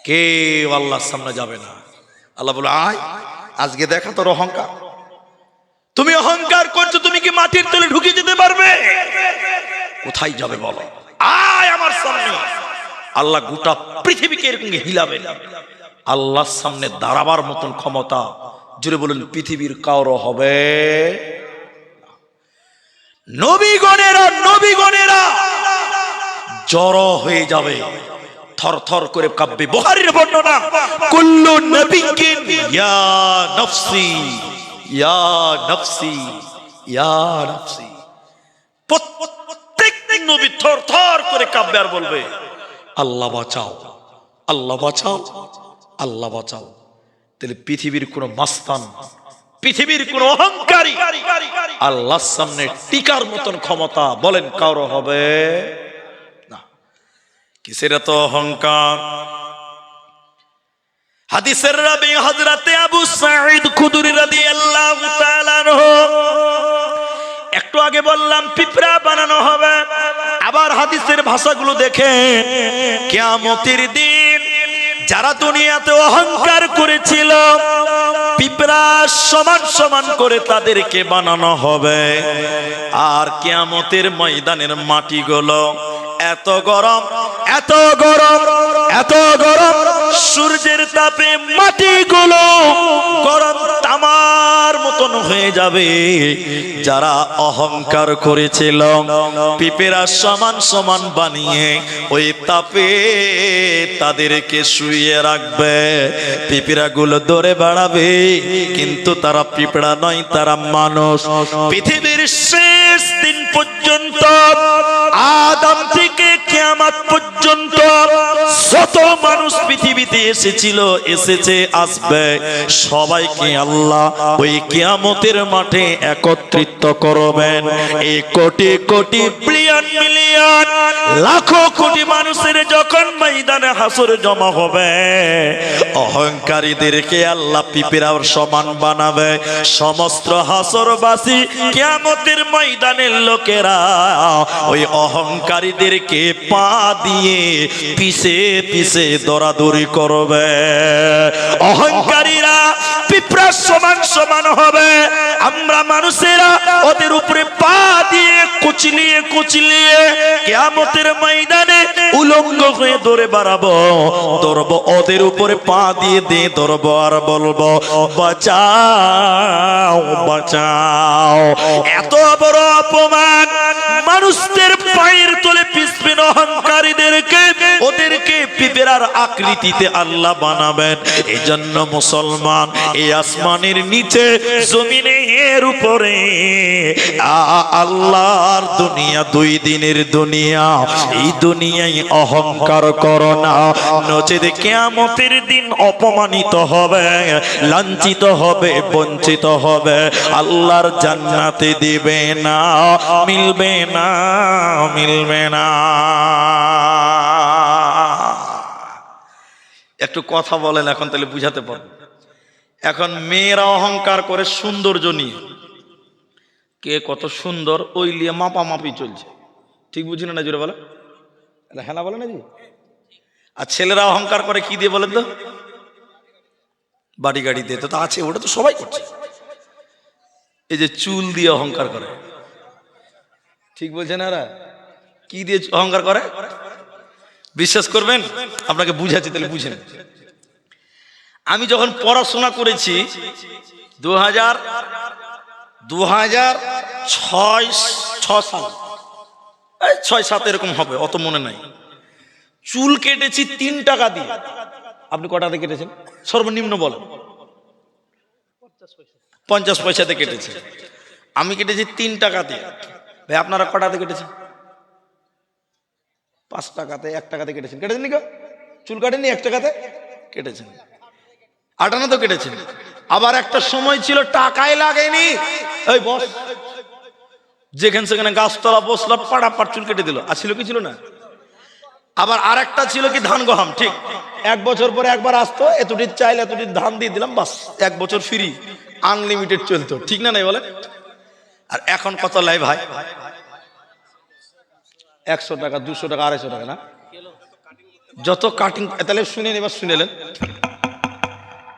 কেউ আল্লাহর সামনে যাবে না। আল্লাহ বলে আয়, আজকে দেখা তোর অহংকার। তুমি অহংকার করছো, তুমি কি মাটির তলে ঢুকে যেতে পারবে? কোথায় যাবে বলো? আয় আমার সামনে। আল্লাহ গোটা পৃথিবীকে এরকম হিলাবেন। আল্লাহর সামনে দাঁড়াবার মতন ক্ষমতা, জুড়ে বলুন, পৃথিবীর কারো হবে। নবীগণেরা জড়ো হয়ে যাবে, থরথর করে কাঁপবে। বুখারীর বর্ণনা, কুল্লু নবিয়্যিন ইয়া নফসি ইয়া নফসি ইয়া নফসি। প্রত্যেক নবী থরথর করে কাঁপবে আর বলবে আল্লাহ বাঁচাও, আল্লাহ বাঁচাও, আল্লাহ বাঁচাও। তাহলে পৃথিবীর কোন মাস্তান, পৃথিবীর কোন অহংকারী আল্লাহর সামনে টিকার মতন ক্ষমতা বলেন কারো হবে না। কিসের এত অহংকার? হাদিসের রাবী হযরতে আবু সাঈদ খুদরি রাদিয়াল্লাহু তাআলা আনহু, একটু আগে বললাম পিঁপড়া বানানো হবে। আবার হাদিসের ভাষাগুলো দেখেন, কিয়ামতের দিন যারা দুনিয়াতে অহংকার করেছিল, পিঁপড়া সমান সমান করে তাদেরকে বানানো হবে। আর কিয়ামতের ময়দানের মাটিগুলো এত গরম, এত গরম, এত গরম, সূর্যের তাপে মাটিগুলো গরম তামার মতন হয়ে যাবে। যারা অহংকার করেছিল, পিঁপড়া সমান সমান বানিয়ে ওই তাপে তাদেরকে শুইয়ে রাখবে। পিঁপড়াগুলো দৌড়ে বেড়াবে, কিন্তু তারা পিঁপড়া নয়, তারা মানুষ। পৃথিবীর শেষ দিন পর্যন্ত, আদম থেকে কিয়ামত পর্যন্ত যত মানুষ পৃথিবীতে এসেছিল, এসেছে, আসবে, সবাইকে আল্লাহ ওই কিয়ামতের মাঠে একত্রিত করবেন। এই কোটি কোটি বিলিয়ন মিলিয়ন লাখো কোটি মানুষের যখন ময়দানে হাসর জমা হবে, অহংকারীদেরকে আল্লাহ পিঁপড়ার সমান বানাবে। সমস্ত হাসরবাসী কিয়ামতের ময়দানের লোকেরা ওই অহংকারীদেরকে পা দিয়ে পিছে পিছে দৌড়াদৌড়ি করবে। অহংকারীরা পিঁপড়ার সমান সমান হবে, আমরা মানুষেরা ওদের উপরে পা দিয়ে কুচলিয়ে কুচলিয়ে কিয়ামতের ময়দানে উলঙ্গ হয়ে দৌড়ে বেড়াবো। দৌড়বো ওদের উপরে পা দিয়ে দিয়ে দৌড়বো আর বলবো বাঁচাও বাঁচাও। এত বড় অপমান, মানুষদের পায়ের তলে পিছবেন অহংকারীদেরকে, ওদেরকে পিঁপড়ার আকৃতিতে আল্লাহ বানাবেন। এই জন্য মুসলমান এই আসমানের নিচে জমিনে জমিনের উপরে আল্লাহর দুনিয়া 2 দিনের দুনিয়া, এই দুনিয়ায় অহংকার করো না, নচেত কিয়ামতের দিন অপমানিত হবে, লাঞ্ছিত হবে, বঞ্চিত হবে, আল্লাহর জান্নাতে দিবে না, মিলবে না, মিলবে না। একটু কথা বলেন এখন, তাহলে বুঝাতে পারবো। এখন মেয়েরা অহংকার করে সৌন্দর্য নিয়ে, কে কত সুন্দর ওই নিয়ে মাপামাপি চলছে, ঠিক বুঝি না জোরে বলে, হ্যাঁ না বলে না জি। আর ছেলেরা অহংকার করে কি দিয়ে বলেন তো? বাড়ি গাড়ি দিয়ে তো আছে, ওটা তো সবাই করছে। এই যে চুল দিয়ে অহংকার করে, ঠিক বলছেন এরা? কি দিয়ে অহংকার করে? বিশ্বাস করবেন, আপনাকে বুঝাচ্ছি তাহলে বুঝেন। আমি যখন পড়াশোনা করেছি 2006 সাল, 6-7 এরকম হবে, অত মনে নাই। চুল কেটেছি 3 টাকা দিয়ে। আপনি কটা দিয়ে কেটেছেন? সর্বনিম্ন বলেন। 50 পয়সাতে কেটেছে। আমি কেটেছি 3 টাকা দিয়ে। ভাই আপনারা কটাতে কেটেছেন? 5 টাকাতে, 1 টাকাতে কেটেছেন। কেটেছেন নি? চুল কাটেননি, 1 টাকাতে কেটেছেন। 58 তো কেটেছেন। আবার একটা সময় ছিল টাকাই লাগেনি, এই বস যেখানে সেখানে গাছতলা বসলাম, পাড়াপাড় চুল কেটে দিল। আর ছিল কি ছিল না? আবার আরেকটা ছিল কি ধান গহাম, ঠিক 1 বছর পরে একবার আসতো, এতটি চাইলে এতটি ধান দিয়ে দিলাম, বাস 1 বছর ফ্রি, আনলিমিটেড চলতো, ঠিক না নাই বলে? আর এখন কত লাই ভাই? 100 টাকা, 200 টাকা, 250 টাকা না? যত কাটিং। তাহলে শুনেন, এবার শুনেলেন,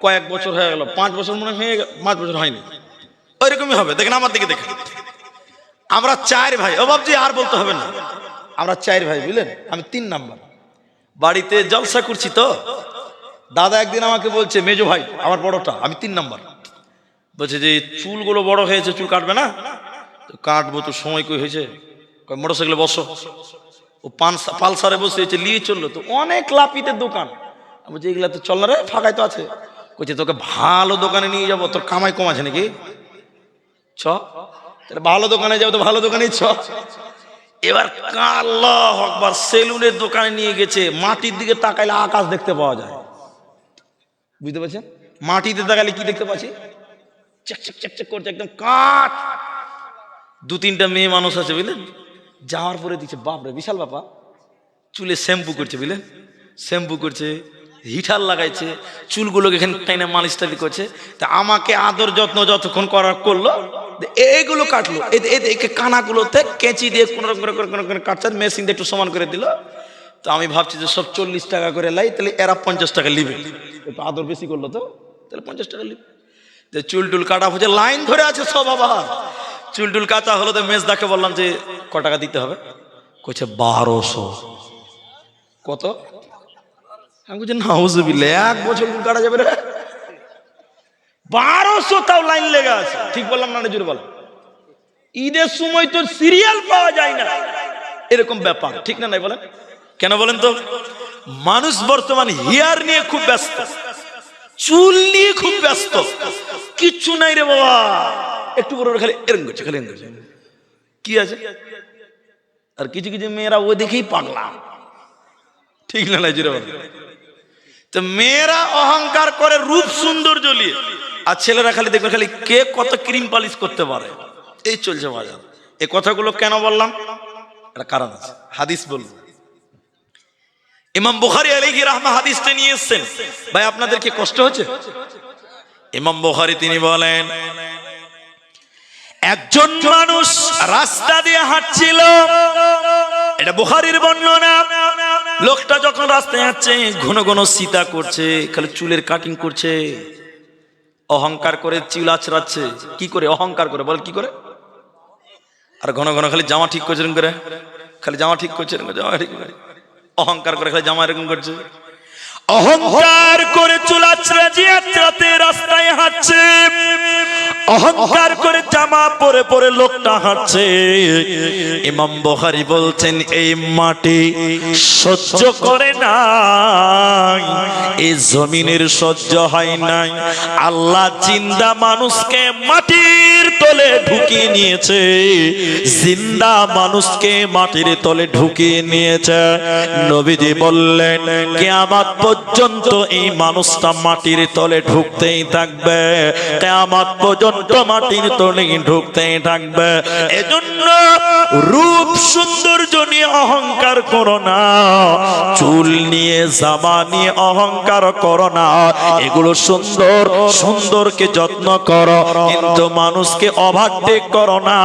কয়েক বছর হয়ে গেল, 5 বছর মনে হয়ে গেল, 5 বছর হয়নি, ওইরকমই হবে। দেখেন আমার দিকে দেখেন, আমরা 4 ভাই। ও বাবজি আর বলতে হবে না, আমরা 4 ভাই, বুঝলেন? আমি 3 নাম্বার। বাড়িতে জলসা করছি তো, দাদা একদিন আমাকে বলছে, মেজো ভাই আমার বড়টা, আমি 3 নাম্বার, বলছে যে চুলগুলো বড় হয়েছে, চুল কাটবে না? তো কাটবো, তো সময় কই হয়েছে, মোটরসাইকেলে বসো। ও পালসারে বসে নিয়ে চললো, তো অনেক লাপিতের দোকান। বলছি এগুলা তো চল না রে, ফাঁকাই তো আছে। কইছে তোকে ভালো দোকানে নিয়ে যাবো, তোর কামাই কম আছে নাকি? চ, তাহলে ভালো দোকানে যাবো, তো ভালো দোকানে চ। এবার আল্লাহু আকবার, সেলুনের দোকানে নিয়ে গেছে। মাটির দিকে তাকাইলে আকাশ দেখতে পাওয়া যায়, বুঝতে পারছেন? মাটিতে তাকাইলে কি দেখতে পাচ্ছি? চেক চেক চেক করছে, একদম কাঠ। 2-3টা মেয়ে মানুষ আছে, বুঝলেন? যাওয়ার পরে দিচ্ছে, বাপরে বিশাল বাপা, চুলে শ্যাম্পু করছে, বুঝলেন? শ্যাম্পু করছে, হিটার লাগাইছে, চুলগুলোকে এখানে টাইনা মালিশ টালি করছে। তা আমাকে আদর যত্ন যতক্ষণ করার করলো, এইগুলো কাটলো, একে কানাগুলোতে কেঁচি দিয়ে কোন রকম কাটছে, মেশিন দিয়ে একটু সমান করে দিল। তো আমি ভাবছি যে সব 40 টাকা করে লাই, তাহলে এরা 50 টাকা লিবে, একটু আদর বেশি করলো তো, তাহলে 50 টাকা লিবে। চুল টুল কাটা হচ্ছে, লাইন ধরে আছে সব। আবার চুল টুল কাটা হলো, তো মেজদাকে বললাম যে ক টাকা দিতে হবে? কইছে 1200। কত? আমি বলছি নাউজুবিল্লাহ, 1 বছর চুল কাটা যাবে রে? 1200, তাও লাইন লেগে আছে। ঠিক বললাম না জোরে বল? ঈদের সময় তো সিরিয়াল পাওয়া যায় না, এরকম ব্যাপার, ঠিক না নাই বলেন? কেন বলেন তো? মানুষ বর্তমান হেয়ার নিয়ে খুব ব্যস্ত, চুল নিয়ে খুব ব্যস্ত, কিচ্ছু নাই রে বাবা। একটু বড় খালি এরকম করছে, খালি এরকম করছে, কি আছে? আর কিছু কিছু মেয়েরা ওই দেখেই পাগলা, ঠিক না নাই জোরে বল? তো মেয়েরা অহংকার করে রূপ সৌন্দর্য নিয়ে, আর ছেলেরা খালি দেখবে খালি কে কত ক্রিম পালিশ করতে পারে, এই চলছে বাজার। এই কথাগুলো কেন বললাম? একটা কারণ আছে, হাদিস বলবো। ইমাম বুখারী আলাইহি রাহমাহ হাদিসটা নিয়ে এসেছেন। ভাই আপনাদের কি কষ্ট হচ্ছে? ইমাম বুখারী তিনি বলেন, একজন মানুষ রাস্তা দিয়ে হাঁটছিল, এটা বুখারীর বর্ণনা। লোকটা যখন রাস্তায় হাঁটছে, ঘন ঘন সীতা করছে, খালি চুলের কাটিং করছে, অহংকার করে চুল আঁচড়াচ্ছে। কি করে? অহংকার করে, বল কি করে? আর ঘন ঘন খালি জামা ঠিক করছে, করে খালি জামা ঠিক করছে, জামা ঠিক করে অহংকার করে খালি জামা এরকম করছে। অহংকার করে চুল আঁচড়াতে রাস্তায় হাঁটছে, অহংকার করে জামা পরে পরে লোকটা হাঁটছে। ইমাম বুখারী বলছেন এই মাটি সহ্য করে না, এই জমিনের সহ্য হয় নাই। আল্লাহ জিন্দা মানুষকে মাটির তলে ঢুকিয়ে নিয়েছে, জিন্দা মানুষকে মাটির তলে ঢুকিয়ে নিয়েছে। নবীজি বললেন কিয়ামত পর্যন্ত এই মানুষটা মাটির তলে ঢুকতেই থাকবে, কিয়ামত পর্যন্ত মাটির তলে ঢুকতেই থাকবে। এজন্য রূপ সৌন্দর্য নিয়ে অহংকার করো না, চুল নিয়ে জামা নিয়ে অহংকার করো না। এগুলো সুন্দর, সুন্দরকে যত্ন করো, কিন্তু মানুষকে ওভারটেক করো না।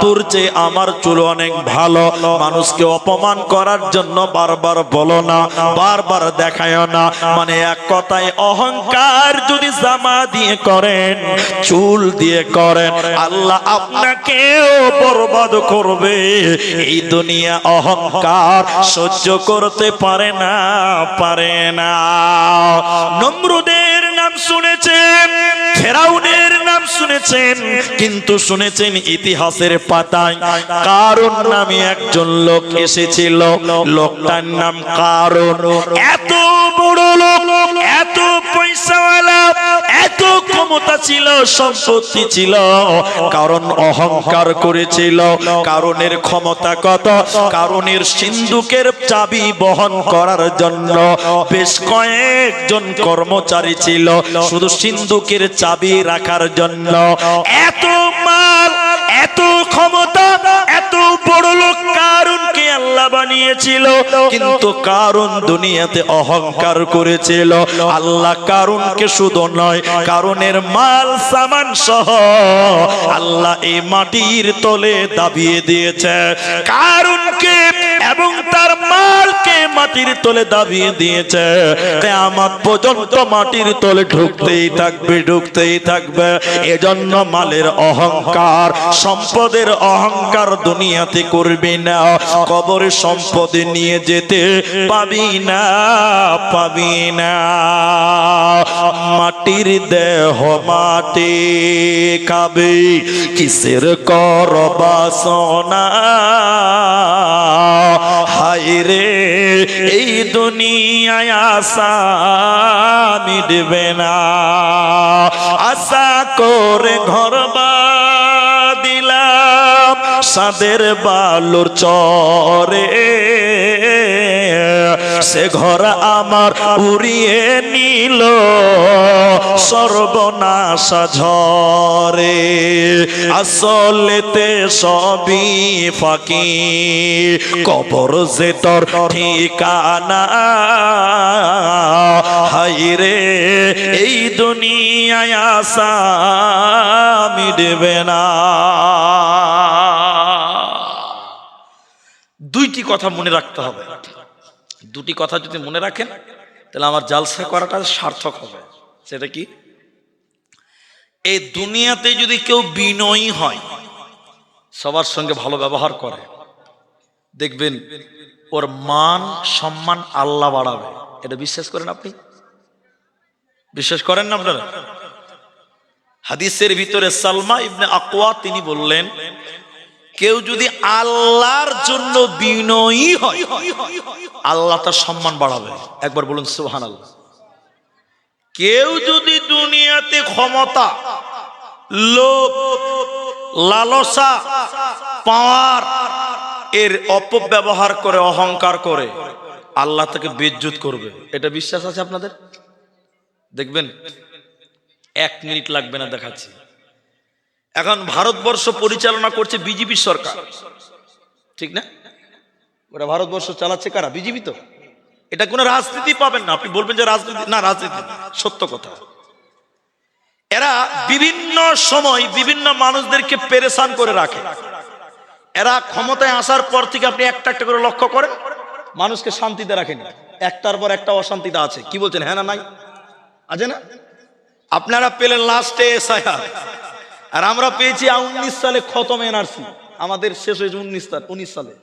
তোর চেয়ে আমার চুল অনেক ভালো, মানুষকে অপমান করার জন্য বারবার বলো না, বারবার দেখায় না। মানে এক কথায় অহংকার যদি জামা দিয়ে করেন, চুল দিয়ে করেন, আল্লাহ আপনাকেও বরবাদ করবে। এই দুনিয়া অহংকার সহ্য করতে পারে না, পারে না। নমরুদের নাম শুনেছেন, ফেরাউনের নাম শুনেছেন, কিন্তু শুনেছেন ইতিহাসের পাতায় কারুন নামে একজন লোক এসেছিল। লোকটার নাম কারুন। এত বড় লোক, এত পয়সাওয়ালা, এত ক্ষমতা ছিল, সম্পত্তি ছিল, কারণ অহংকার করেছিল। কারণের ক্ষমতা কত? কারণের সিন্ধুকের চাবি বহন করার জন্য বেশ কয়েকজন কর্মচারী ছিল, শুধু সিন্ধুকের চাবি রাখার জন্য। এত মাল, এত ক্ষমতা, এত বড় লোক কারুনকে আল্লাহ বানিয়েছিল, কিন্তু কারুন দুনিয়াতে অহংকার করেছিল। আল্লাহ কারুনকে শুধু নয়, কারুনের মাল সামান সহ আল্লাহ এই মাটির তলে দাবিয়ে দিয়েছে। কারুনকে এবং তার মালকে মাটির তলে দাবিয়ে দিয়েছে। কিয়ামত পর্যন্ত মাটির তলে ঢুকতেই থাকবে, ঢুকতেই থাকবে। এজন্য মালের অহংকার, সম্পদের অহংকার দুনিয়াতে করবি না। কবরে সম্পদ নিয়ে যেতে পাবি না, পাবি না। মাটির দেহ মাটি খাবে, কিসের কর বাসনা। হায় রে এই দুনিয়ায় আশা মিটবে না। আশা করে ঘর বাঁধিলাম সাদের বালুর চরে, সে ঘর আমার উড়িয়ে নিল সর্বনাশা ঝরে। আসলেতে সবই ফাঁকি, কবর যে তোর ঠিকানা। হায় রে এই দুনিয়ায় আশা মিটবে না। দুইটি কথা মনে রাখতে হবে। দুটি কথা যদি মনে রাখেন তাহলে আমার জালসা করাটা সার্থক হবে। সেটা কি? এই দুনিয়াতে যদি কেউ বিনয়ী হয়, সবার সঙ্গে ভালো ব্যবহার করে, দেখবেন ওর মান সম্মান আল্লাহ বাড়াবে। এটা বিশ্বাস করেন আপনি? বিশ্বাস করেন না আপনারা? হাদিসের ভিতরে সালমা ইবনে আকওয়া তিনি বললেন, কেউ যদি আল্লাহর জন্য বিনয়ী হয়, আল্লাহ তার সম্মান বাড়াবে। একবার বলুন সুবহানাল্লাহ। কেউ যদি দুনিয়াতে ক্ষমতা, লোভ, লালসা, পাওয়ার এর অপব্যবহার করে, অহংকার করে, আল্লাহ তাকে বেইজ্জত করবে। এটা বিশ্বাস আছে আপনাদের? দেখবেন 1 মিনিট লাগবে না, দেখাচ্ছি। এখন ভারতবর্ষ পরিচালনা করছে বিজেপি সরকার, ঠিক না? ওরা ভারতবর্ষ চালাচ্ছে কারা? বিজেপি। তো এটা কোনো রাজনীতি পাবেন না। আপনি বলবেন যে রাজনীতি না, রাজনীতি সত্য কথা। এরা বিভিন্ন সময় বিভিন্ন মানুষদেরকে পেরেশান করে রাখে। এরা ক্ষমতায় আসার পর থেকে আপনি একটা একটা করে লক্ষ্য করেন, মানুষকে শান্তিতে রাখেন। একটার পর একটা অশান্তিতে আছে। কি বলছেন? হ্যাঁ না নাই? আছে না? আপনারা পেলেন লাস্টে এসআইআর, আর আমরা পেয়েছি 19 সালে খতম এনআরসি। আমাদের শেষ হয়েছে 19 সালে।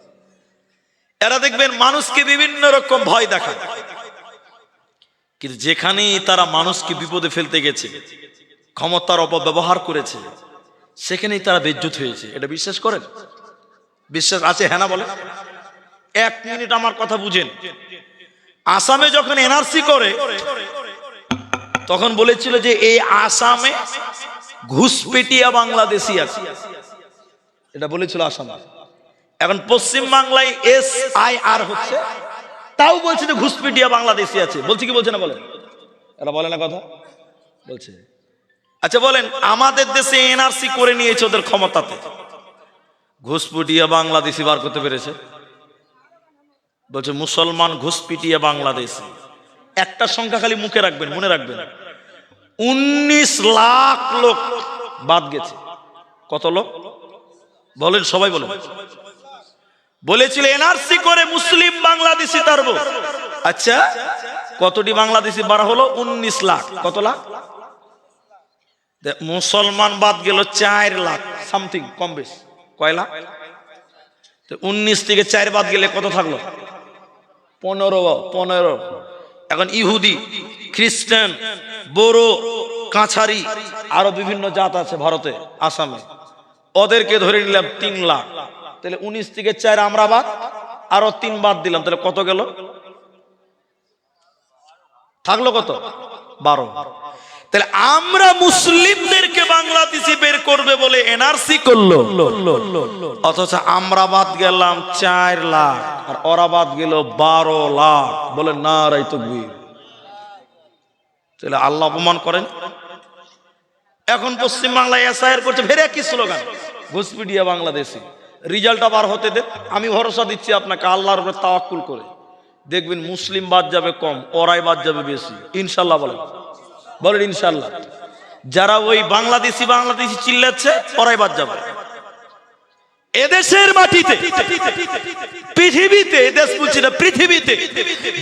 এরা দেখবেন মানুষকে বিভিন্ন রকম ভয় দেখায়, কিন্তু যেখানেই তারা মানুষকে বিপদে ফেলতে গেছে, ক্ষমতার অপব্যবহার করেছে, সেখানেই তারা বেজ্জুত হয়েছে। এটা বিশ্বাস করেন? বিশ্বাস আছে? হ্যাঁ না বলে। 1 মিনিট আমার কথা বুঝেন। আসামে যখন এনআরসি করে তখন বলেছিল যে এই আসামে ঘুষপেটিয়া বাংলাদেশি আছে, এটা বলেছিল আসামে। এখন পশ্চিম বাংলায় SIR হচ্ছে, তাও বলছে যে ঘুষপেটিয়া বাংলাদেশি আছে। বলছে কি বলছে না বলেন? এরা বলে না কথা, বলছে। আচ্ছা বলেন, আমাদের দেশে এনআরসি করে নিয়েছে ওদের ক্ষমতাতে, ঘুষপেটিয়া বাংলাদেশি বার করতে পেরেছে? বলছে মুসলমান ঘুষপিটিয়া বাংলাদেশি। একটা সংখ্যা খালি মুখে রাখবেন, মনে রাখবেন, 19 লাখ লোক বাদ গেছে। কত লোক বলেন? সবাই বলেন। বলেছিল এনআরসি করে মুসলিম বাংলাদেশি তারব। আচ্ছা কতটি বাংলাদেশি বাড়া হলো? 19 লাখ। কত লাখ? মুসলমান বাদ গেল 4 লাখ সামথিং, কম বেশ। কয় লাখ? 19 থেকে 4 বাদ গেলে কত থাকলো? 15। এখন ইহুদি, খ্রিস্টান, বড়ো, কাছারি, আরো বিভিন্ন জাত আছে ভারতে, আসামে, ওদেরকে ধরে নিলাম 3 লাখ। তাহলে 19 থেকে 4 আমরা বাদ, আরো 3 বাদ দিলাম, তাহলে কত গেল? থাকলো কত? 12। তাহলে আমরা মুসলিমদেরকে বাংলাদেশি বের করবে বলে এনআরসি করলো, অথচ আমরা বাদ গেলাম 4 লাখ আর ওরা বাদ গেল 12 লাখ। বলে নারায়ে তাকবীর। তাহলে আল্লাহ অপমান করেন। এখন পশ্চিম বাংলায় SIR করছে, ফের একই স্লোগান, ঘুষপিটিয়া বাংলাদেশি। রেজাল্টটা বার হতে দেন, আমি ভরসা দিচ্ছি আপনাকে আল্লাহর উপরে তাওয়াক্কুল করে। দেখবেন মুসলিম বাদ যাবে কম, ওরাই বাদ যাবে বেশি, ইনশাল্লাহ। বলেন বলেন ইনশাল্লাহ। যারা ওই বাংলাদেশি বাংলাদেশি চিল্লাচ্ছে ওরাই বাদ যাবে। এদেশের মাটিতে, পৃথিবীতে, দেশ বলছি না, পৃথিবীতে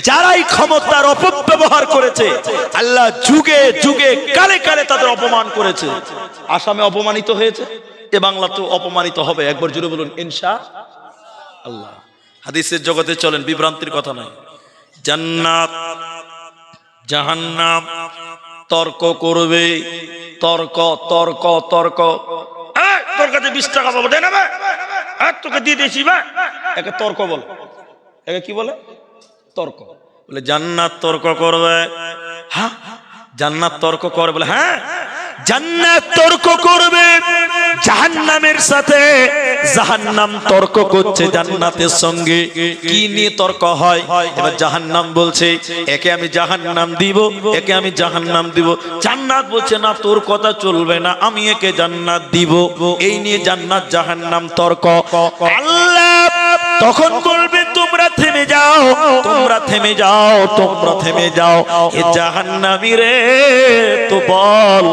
যারাই ক্ষমতার অপব্যবহার করেছে, আল্লাহ যুগে যুগে কালে কালে তাদের অপমান করেছে। আসামে অপমানিত হয়েছে, এ বাংলা তো অপমানিত হবে। একবার জুড়ে বলুন ইনশাআল্লাহ। হাদিসের জগতে চলেন, বিভ্রান্তির কথা নাই। জান্নাত জাহান্নাম তর্ক করবে, তর্ক তর্ক তর্ক। তোর কাছে 20 টাকা পাবো, দেয় না ভাই, তোকে দিয়ে দিয়েছি ভাই, একে তর্ক বলে। একে কি বলে? তর্ক বলে। জান্নাত তর্ক করবে। হ্যাঁ জান্নাত তর্ক করবে, বলে হ্যাঁ জান্নাত তর্ক করবে জাহান্নামের সাথে। জাহান্নাম তর্ক করছে জান্নাতের সঙ্গে। কি নিয়ে তর্ক হয়? এবার জাহান্নাম বলছে একে আমি জাহান্নাম দিব, একে আমি জাহান্নাম দিব। জান্নাত বলছে না, তোর কথা চলবে না, আমি একে জান্নাত দিব। এই নিয়ে জান্নাত জাহান্নাম তর্ক। আল্লাহ তখন বলবে তোমরা থেমে যাও, তোমরা থেমে যাও, তোমরা থেমে যাও। এ জাহান্নামী রে, তো বল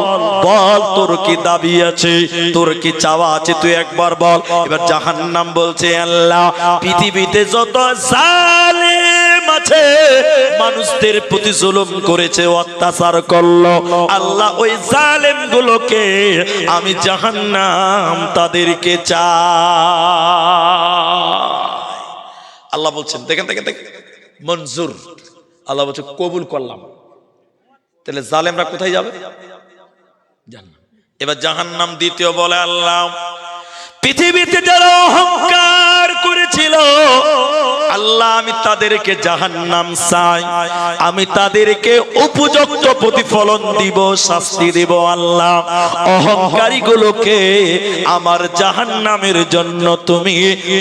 বল, তোর কি দাবি আছে, তোর কি চাওয়া আছে, তুই একবার বল। এবার জাহান্নাম বলছে আল্লাহ পৃথিবীতে যত জালেম আছে, মানুষদের প্রতি জুলুম করেছে, অত্যাচার করলো, আল্লাহ ওই জালেম গুলোকে আমি জাহান্নাম তাদেরকে চাই। আল্লাহ বলছেন দেখেন দেখেন দেখেন, মঞ্জুর। আল্লাহ বলছে কবুল করলাম। তাহলে জালেমরা কোথায় যাবে? জান্নাত। এবার জাহান্নাম দ্বিতীয় বলে আল্লাহ পৃথিবীতে যারা অহংকার করেছিল, আল্লাহ আমি তাদেরকে জাহান্নাম চাই, আমি তাদেরকে উপযুক্ত প্রতিফলন দিব, শাস্তি দিব। আল্লাহ অহংকারী গুলোকে আমার জাহান্নামের জন্য তুমি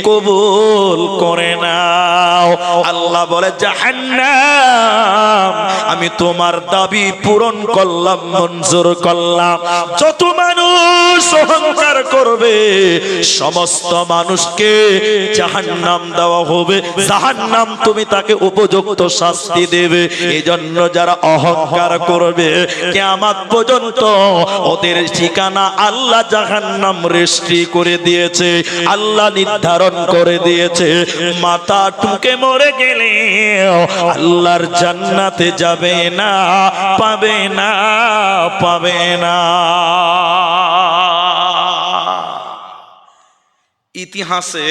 কবুল করে নাও। আল্লাহ বলে জাহান্নাম আমি তোমার দাবি পূরণ করলাম, মঞ্জুর করলাম। যত মানুষ অহংকার করবে সমস্ত মানুষকে জাহান্নাম দেওয়া হবে, জাহান্নাম তুমি তাকে উপযুক্ত শাস্তি দেবে। এই জন্য যারা অহংকার করবে কিয়ামত পর্যন্ত ওদের ঠিকানা আল্লাহ জাহান্নাম রেজিস্ট্রি করে দিয়েছে, আল্লাহ নির্ধারণ করে দিয়েছে। মাথা টুকে মরে গেলে আল্লাহর জান্নাতে যাবে না, পাবে না, পাবে না। ইতিহাসে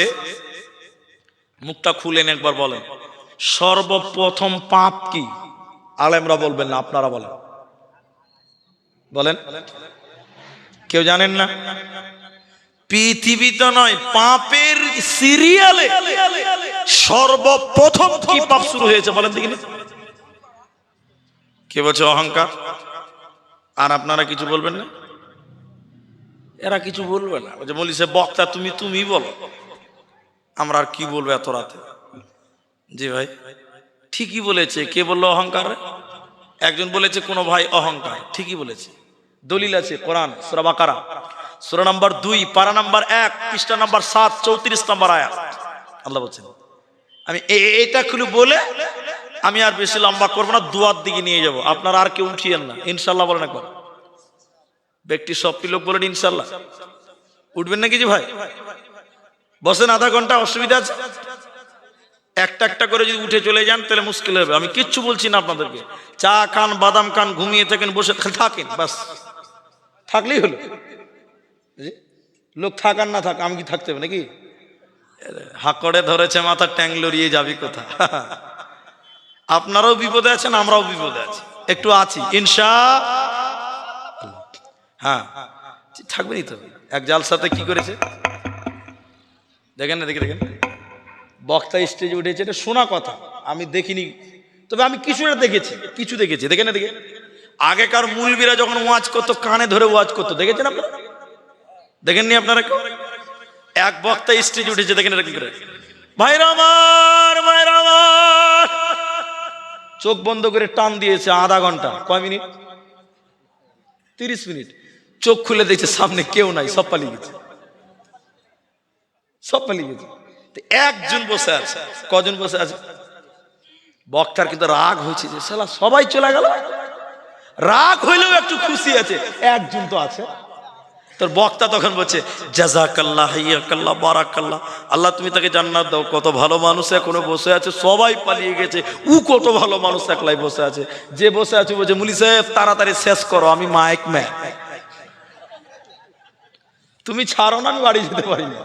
মুখটা খুলেন একবার বলেন, সর্বপ্রথম পাপ কি? আলেমরা বলবেন না, আপনারা বলেন, বলেন কেউ জানেন না? পৃথিবীতে নয়, পাপের সিরিয়ালে সর্বপ্রথম কি পাপ শুরু হয়েছে বলেন দেখিনি? কে বলছে? অহংকার। আর আপনারা কিছু বলবেন না? এরা কিছু বলবে না। বলিস বক্তা তুমি বলো, আমরা আর কি বলবো এত রাতে? জি ভাই, ঠিকই বলেছে। কে বললো অহংকার? একজন বলেছে কোন ভাই অহংকার, ঠিকই বলেছে। দলিল আছে কোরআন সূরা বাকারা সূরা নাম্বার 2 পারা নাম্বার 1 পৃষ্ঠা নাম্বার 7 34 নম্বর আয়াত। আল্লাহ বলছেন, আমি এটা খুলে বলে আমি আর বেশি লম্বা করবো না, দুয়ার দিকে নিয়ে যাব। আপনারা আর কেউ উঠিয়েন না, ইনশাআল্লাহ বলেন। একবার ব্যক্তি সবটি লোক বলেন ইনশাআল্লাহ। উঠবেন নাকি? জি ভাই বসেন, আধা ঘন্টা অসুবিধা আছে? একটা একটা করে যদি উঠে চলে যান তাহলে মুশকিল হবে। আমি কিচ্ছু বলছি না আপনাদেরকে। চা খান, বাদাম খান, ঘুমিয়ে থাকেন, বসে থাকেন, বাস থাকলেই হলো। লোক থাক আর না থাক, আমি কি থাকতে হবে নাকি? হাকড়ে ধরেছে মাথা, ট্যাং লড়িয়ে যাবি কোথা? আপনারাও বিপদে আছেন, আমরাও বিপদে আছি, একটু আছি ইনশাআল্লাহ। হ্যাঁ থাকবেনই তো। এক জালসাতে কি করেছে দেখেন না? দেখেন বক্তা স্টেজে উঠেছে, এটা শোনা কথা, আমি দেখিনি, তবে আমি কিছুটা দেখেছি, কিছু দেখেছি। দেখেন না? দেখে আগেকার মুলবিরা যখন ওয়াজ করতো, কানে ধরে ওয়াজ করতো, দেখেছেন আপনারা? দেখেননি আপনারা? এক বক্তা স্টেজে উঠেছে, দেখেন এটা কি করে? ভাইরা আমার, ভাইরা আমার, চোখ বন্ধ করে টান দিয়েছে আধা ঘন্টা। কয় মিনিট? 30 মিনিট। চোখ খুলে দেখছে সামনে কেউ নাই, সব পালিয়ে গেছে, সব পালিয়ে গেছে। একজন বসে আছে। কজন বসে আছে? বক্তার কিন্তু রাগ হয়েছে যে শালা সবাই চলে গেল। রাগ হইলেও একটু খুশি আছে, একজন তো আছে। তোর বক্তা তখন বলছে জাযাকাল্লাহ, হাইয়াকাল্লাহ, বারাকাল্লাহ, আল্লাহ তুমি তাকে জান্নাত দাও। কত ভালো মানুষ এখনো বসে আছে, সবাই পালিয়ে গেছে, ও কত ভালো মানুষ একলাই বসে আছে। যে বসে আছে বলছে মুলি সাহেব তাড়াতাড়ি শেষ করো, আমি মাইক ম্যান, তুমি ছাড়ো না, আমি বাড়ি যেতে পারি না।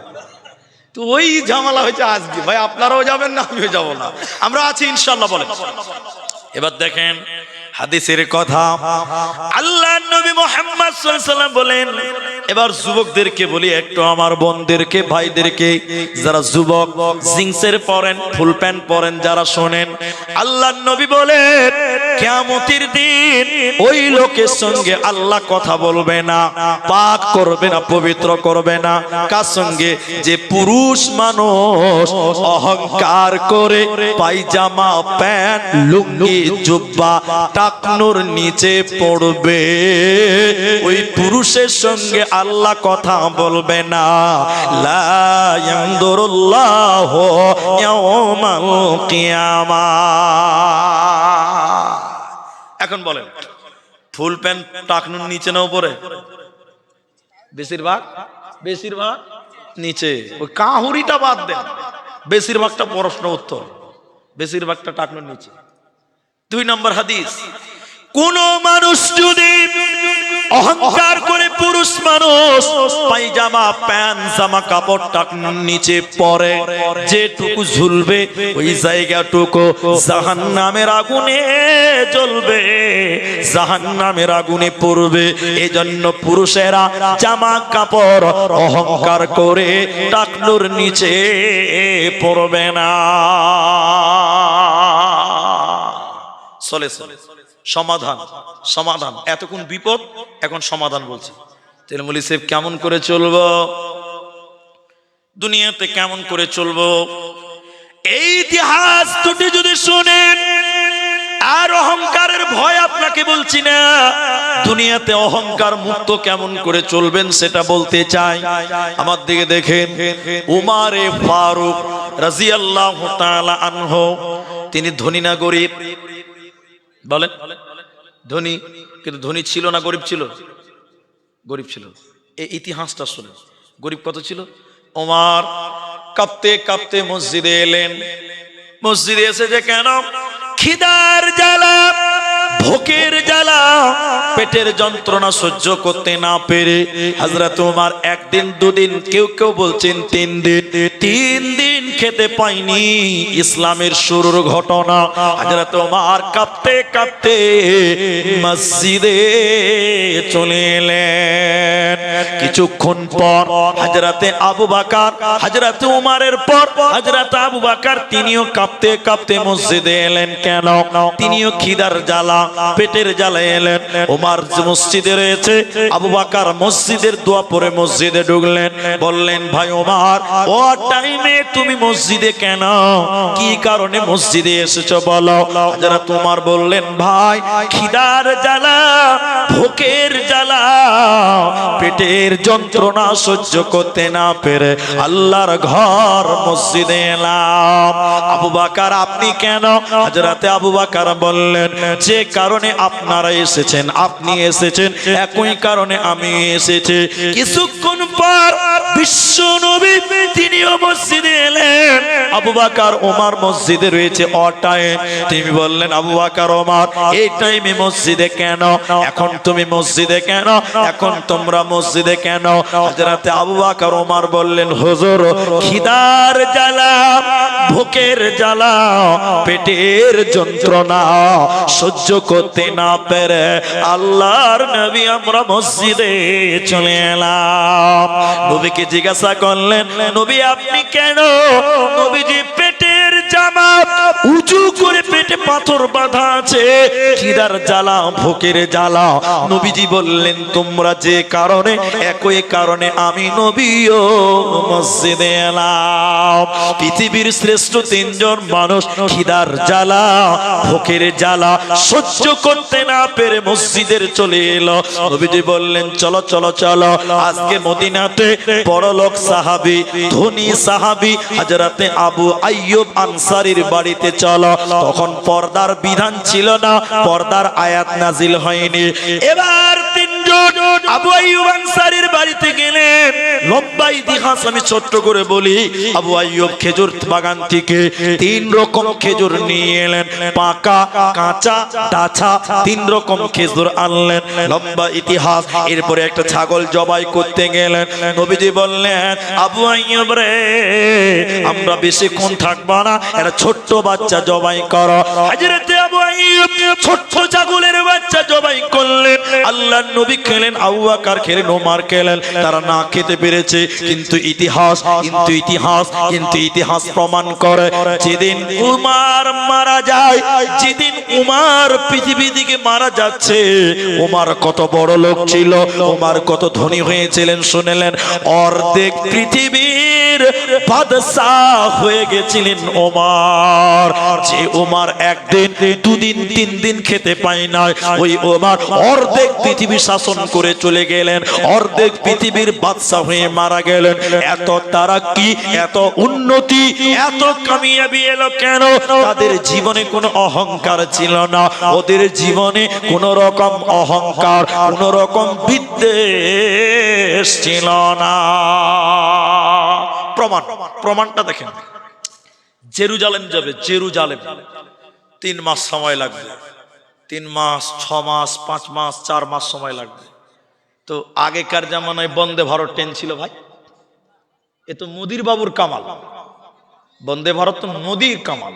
তো ওই ঝামেলা হয়েছে আজকে। ভাই আপনারাও যাবেন না, আমিও যাব না, আমরা আছি ইনশাআল্লাহ বলেন। এবার দেখেন হাদিসের কথা, আল্লাহ নবী মুহাম্মদ সাল্লাল্লাহু আলাইহি ওয়াসাল্লাম বলেন, এবার যুবকদেরকে বলি একটু, আমার বোনদেরকে, ভাইদেরকে, যারা যুবক জিন্সের পরেন, ফুল প্যান্ট পরেন, যারা শোনেন, আল্লাহ নবী বলেন কিয়ামতের দিন ওই লোকের সঙ্গে আল্লাহ কথা বলবে না, পাক করবে না, পবিত্র করবে না। কার সঙ্গে? যে পুরুষ মানুষ অহংকার করে পায়জামা, প্যান্ট, লুঙ্গি, জুব্বা টাকনুর নিচে পড়বে, ওই পুরুষের সঙ্গে আল্লাহ কথা বলবে না। লা ইয়ানদুরুল্লাহু ইয়াওমাল কিয়ামাহ। এখন বলেন ফুল প্যান্ট টাকনুর নিচে না উপরে? বেশিরভাগ নিচে। ওই কাহুরিটা বাদ দেন, বেশিরভাগটা প্রশ্ন উত্তর, বেশিরভাগটা টাকনুর নিচে। 2 নম্বর হাদিস, কোন মানুষ যদি অহংকার করে, পুরুষ মানুষ পায়জামা, প্যান্ট, জামা কাপড় টাকনুর নিচে পরে, যেটুকু ঝুলবে ওই জায়গাটুকু জাহান্নামের আগুনে জ্বলবে, জাহান্নামের আগুনে পড়বে। এজন্য পুরুষেরা জামা কাপড় অহংকার করে টাকনুর নিচে পড়বে না। চলে সমাধান, সমাধান। এতক্ষণ বিপদ, এখন সমাধান বলছি। তাহলে মৌলী সাহেব কেমন করে চলবো দুনিয়াতে, কেমন করে চলবো? এই ইতিহাস দুটি যদি শুনেন, আর অহংকারের ভয় আপনাকে বলছি না, দুনিয়াতে অহংকার মুক্ত কেমন করে চলবেন সেটা বলতে চাই। আমার দিকে দেখেন, উমারে ফারুক রাদিয়াল্লাহু তাআলা আনহু, তিনি ধনী না গরিব? বলেন। ধনী, কিন্তু ধনী ছিল না গরিব ছিল? গরিব ছিল। এই ইতিহাসটা শুনে, গরিব কত ছিল? ওমর কাঁপতে কাঁপতে মসজিদে এলেন। মসজিদে এসে যে কেন খিদার জ্বালা ভোকের জ্বালা পেটের যন্ত্রণা সহ্য করতে না পেরে হযরত ওমর একদিন দুদিন কেউ কেউ বলছেন 3 দিন খেতে পায়নি। ইসলামের শুরুর ঘটনা। হযরত ওমর কাঁপতে কাঁপতে মসজিদে চলে এলেন। কিছুক্ষণ পর হযরতে আবু বকর হযরতে ওমরের পর হযরত আবু বকর তিনিও কাঁপতে কাঁপতে মসজিদে এলেন। কেন? তিনিও খিদার জ্বালা পেটের জ্বালা এলেন। ওমর মসজিদে রয়েছে, আবু বকর মসজিদের দোয়া পড়ে মসজিদে ঢুকলেন। বললেন, ভাই ওমর, ও টাইমে তুমি মসজিদে কেন? কি কারণে মসজিদে এসেছো বলো। হযরত ওমর বললেন, ভাই খিদার জ্বালা ভোকের জ্বালা পেটের যন্ত্রণা সহ্য করতে না পেরে আল্লাহর ঘর মসজিদে এলাম। আবু বকর, আপনি কেন? হযরতে আবু বকর বললেন, যে কারণে আপনারা এসেছেন আপনি এসেছেন, একই কারণে আমি এসেছি। কিছুক্ষণ পর বিশ্ব নবী তিনিও মসজিদে এলেন। আবু বকর ওমর মসজিদে রয়েছে অটাইম। তিনি বললেন, আবু বকর ওমর, এই টাইমে মসজিদে কেন? এখন তুমি মসজিদে কেন? এখন তোমরা মসজিদে কেন? হযরতে আবু বকর ওমর বললেন, হুজুর খিদার জ্বালা ভোকের জ্বালা পেটের যন্ত্রণা সহ্য করতে না পেরে আল্লাহর নবী আমরা মসজিদে চলে এলাম। নবীকে জিজ্ঞাসা করলেন, নবী আপনি কেন? নবীজি পেটের জামা উঁচু করে পেটে পাথর বাঁধা আছে, খিদার জ্বালা ভোকের জ্বালা। নবীজি বললেন, তোমরা যে কারণে একই কারণে আমি নবীও মসজিদে এলাম। পৃথিবীর শ্রেষ্ঠ 3 জন মানুষ খিদার জ্বালা ভোকের জ্বালা সহ্য করতে না পেরে মসজিদের চলে এলো। নবীজি বললেন, চলো চলো চলো, আজকে মদিনাতে বড় লোক সাহাবী ধনী সাহাবী হযরতে আবু আইয়ুব আনসারীর বাড়িতে চলো। তখন পর্দার বিধান ছিল না, পর্দার আয়াত নাজিল হয়নি। এবার 3 জন আবু আইয়ুব আনসারীর বাড়িতে গেলেন। লম্বা ইতিহাস আমি ছোট্ট করে বলি। আবু আইয়ুব খেজুর বাগান থেকে 3 রকম খেজুর নিয়ে এলেন, পাকা কাঁচা ডাছা 3 রকম খেজুর আনলেন। লম্বা ইতিহাস। এরপরে একটা ছাগল জবাই করতে গেলেন। নবীজি বললেন, আবু আইয়ুব রে, আমরা বেশিক্ষণ থাকবো না, একটা ছোট্ট বাচ্চা জবাই করো। হযরতে আবু আইয়ুব ছোট্ট ছাগলের বাচ্চা জবাই করলেন। আল্লাহর নবী খেলেন, আবু বকর খেলেন, ওমর খেলেন। তারা না খেতে পেরেছে, কিন্তু ইতিহাস প্রমাণ করে যেদিন উমর মারা যায়, যেদিন উমর পৃথিবী থেকে মারা যাচ্ছে, উমর কত বড় লোক ছিল, উমর কত ধনী হয়েছিলেন শুনলেন। অর্ধেক পৃথিবীর বাদশাহ হয়ে গেছিলেন উমর। যে উমর একদিন 2 দিন 3 দিন খেতে পায় না, ওই উমর অর্ধেক পৃথিবী শাসন করে চলে গেলেন, অর্ধেক পৃথিবীর বাদশাহ হয়ে মারা গেলেন। এত তারাক্কি, এত উন্নতি, এত কামিয়াবি এলো কেন? তাদের জীবনে কোনো অহংকার ছিল না, ওদের জীবনে কোনো রকম অহংকার, কোনো রকম বিদ্বেষ ছিল না। প্রমাণটা দেখেন। জেরুজালেম যাবে, জেরুজালেম 3 মাস সময় লাগবে। 3 মাস, 6 মাস, 5 মাস, 4 মাস সময় লাগবে। তো আগেকার জামানায় বন্দে ভারত ট্রেন ছিল ভাই, এ তো মোদির বাবুর কামাল। বন্দে ভারত তো মোদির কামাল,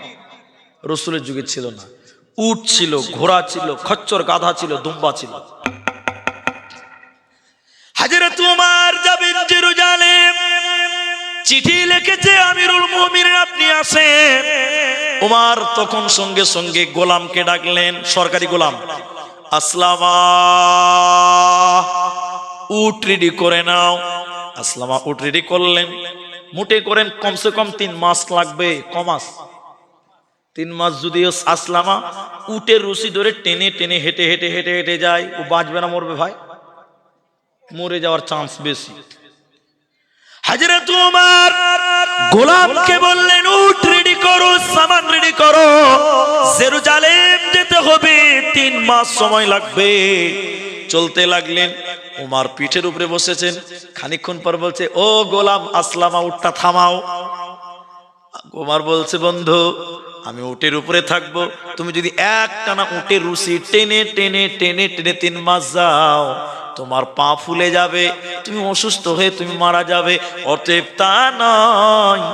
রসুলের যুগে ছিল না। উট ছিল, ঘোড়া ছিল, খচ্চর গাধা ছিল, দুম্বা ছিল। হযরত ওমর যাবেন জেরুজালেম, চিঠি লিখেছে আমিরুল মুমিনিন আপনি আসেন। ওমর তখন সঙ্গে সঙ্গে গোলামকে ডাকলেন, সরকারি গোলাম, আসলামা উট রেডি করে নাও। আসলামা উট রেডি করলেন। মুটে করেন কমসে কম 3 মাস লাগবে, কমাস 3 মাস। যদি আসলামা উটের রশি ধরে টেনে টেনে হেঁটে হেঁটে হেঁটে হেঁটে যায়, ও বাঁচবে না মরবে ভাই? মরে যাওয়ার চান্স বেশি। হযরত ওমর গোলামকে বললেন, উট রেডি করো, সামান রেডি করো, জেরুজালেম যেতে হবে, 3 মাস সময় লাগবে। চলতে লাগলেন। ওমর পিঠের উপরে বসেছেন। খানিকক্ষণ পর বলছে, ও গোলাম আসলামা, উটটা থামাও। ওমর বলছে, বন্ধু আমি উটের উপরে থাকবো, তুমি যদি একটানা উটের রুসি টেনে টেনে টেনে টেনে 3 মাস যাও, তোমার পা ফুলে যাবে, তুমি অসুস্থ হয়ে তুমি মারা যাবে। অতএব তা নয়,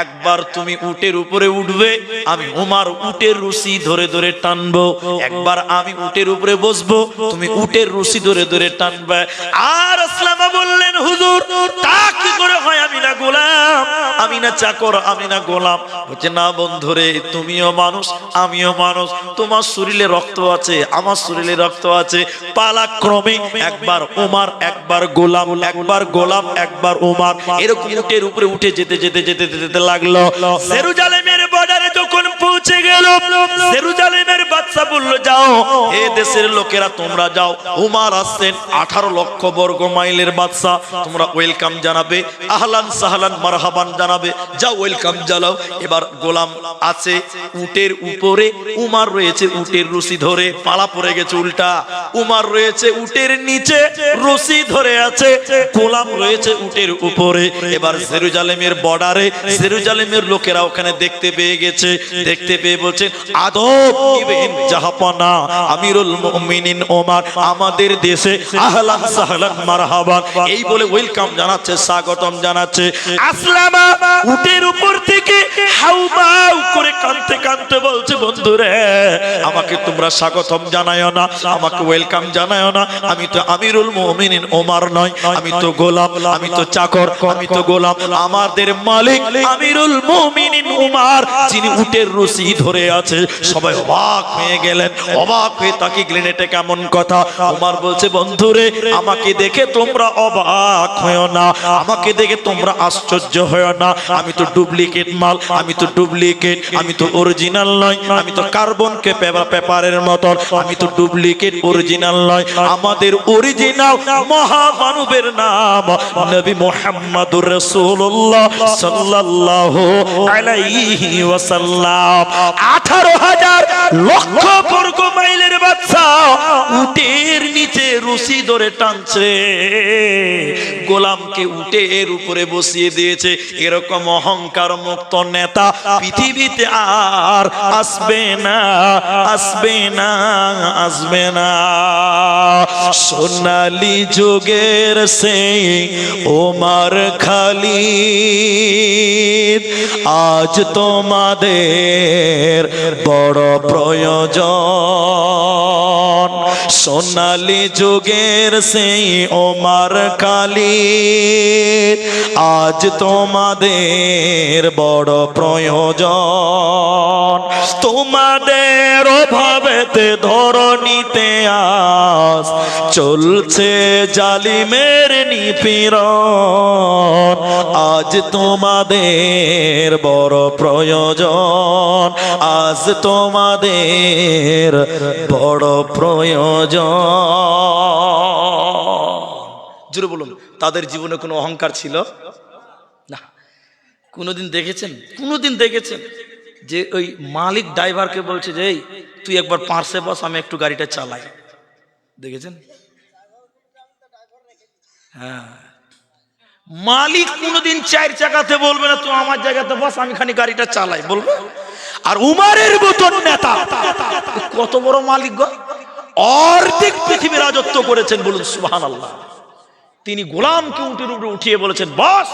একবার তুমি উটের উপরে উঠবে, আমি ওমর উটের রুসি ধরে ধরে টানবো, একবার আমি উটের উপরে বসবো, তুমি উটের রুসি ধরে ধরে টানবে। আর আসলামা বললেন, হুজুর তা কি করে হয়? আমি না গোলাম, আমি না চাকর, আমি না গোলাম। বলছে, না বন্ধুরে, তুমিও মানুষ আমিও মানুষ, তোমার শরীরে রক্ত আছে আমার শরীরে রক্ত আছে। পালাক্রমে একবার ওমর, একবার গোলাম, একবার গোলাম, একবার ওমর, এরকম উটের উপরে উঠে যেতে যেতে যেতে যেতে লাগলো। জেরুজালেমের বর্ডারে যখন পৌঁছে গেল, জেরুজালেমের বাদশা বলল, যাও এ দেশের লোকেরা তোমরা যাও, ওমর আসছেন, 18 লক্ষ বর্গ মাইলের বাদশা, তোমরা ওয়েলকাম জানাবে, আহলান সাহলান মারহাবান জানাবে, যাও ওয়েলকাম জানাও। এবার গোলাম আছে উটের উপরে, উমর রয়েছে উটের রশি ধরে, পালা পড়ে গেছে উল্টা, উমর রয়েছে উটের নিচে রশি ধরে আছে, গোলাম রয়েছে উটের উপরে। এবার জেরুজালেমের বর্ডারে জেরুজালেমের লোকেরা ওখানে দেখতে পেয়ে গেছে, দেখতে পেয়ে বলছে, আদব নিবেন জাহাপনা আমিরুল মুমিনিন ওমর আমাদের দেশে, আহলান সাহলান মারহাবান, এই বলে ওয়েলকাম জানাচ্ছে, স্বাগতম জানাচ্ছে। আসলামা উটের উপর থেকে হাউমাউ করে কাঁদতে কাঁদতে বলছে, বন্ধুরে আমাকে তোমরা স্বাগতম জানায়ো না, আমাকে ওয়েলকাম জানায়ো না, আমি তো আমিরুল মুমিনিন ওমর নয়, আমি তো গোলাম, আমি তো চাকর, আমি তো গোলাম, আমাদের মালিক আমিরুল মুমিনিন ওমর, যিনি উটের রশি ধরে আছে। সবাই অবাক হয়ে গেলেন, অবাক হয়ে তাকিয়ে গেলেন, এটা কেমন কথা? ওমর বলছে, বন্ধুরে আমাকে দেখে তোমরা অবাক হয়ো না, আমাকে দেখে তোমরা আশ্চর্য হয়ো না, আমি তো ডুপ্লিকেট মাল, আমি তো ডুপ্লিকেট, আমি তো অরিজিনাল নয়, আমি তো কার্বনকে পেপারের মতন, আমি তো ডুপ্লিকেট, অরিজিনাল নয়। আমাদের অরিজিনাল মহামানবের নাম নবী মুহাম্মদুর রাসূলুল্লাহ সাল্লাল্লাহু আলাইহি ওয়াসাল্লাম। 18,000 লক্ষ বর্গ মাইলের বাদশা উটের নিচে রশি ধরে টানছে, গোলামকে উটের উপরে বসিয়ে দিয়েছে। এরকম অহংকার মুক্ত নেতা পৃথিবীতে আর আসবে না, আসবে না, আসবে না। সোনালী যুগের সেই ওমর খালিদ, আজ তোমাদের বড় প্রয়োজন। সোনালী যুগের সেই ওমর খালিদ, আজ তোমাদের বড় প্রয়োজন। তোমাদের অভাবেতে ধরণীতে আজ চলছে জালিমের নিপীড়ন, আজ তোমাদের বড় প্রয়োজন, আজ তোমাদের বড় প্রয়োজন। জোরে বলুন, তাদের জীবনে কোনো অহংকার ছিল না। কোনোদিন দেখেছেন, কোনোদিন দেখেছেন যে ওই মালিক ড্রাইভারকে বলছে যে এই তুই একবার পার্শ্বে বস, আমি একটু গাড়িটা চালাই? দেখেছেন? হ্যাঁ, মালিক কোনোদিন 4 চাকাতে বলবে না, তুই আমার জায়গাতে বস, আমি খানি গাড়িটা চালাই, বলবে? আর উমারের মতন নেতা, কত বড় মালিক গো, অর্ধেক পৃথিবী রাজত্ব করেছেন, বলুন সুবহানাল্লাহ। তিনি গোলামকে উটের উপরে উঠিয়ে বলেছেন, বস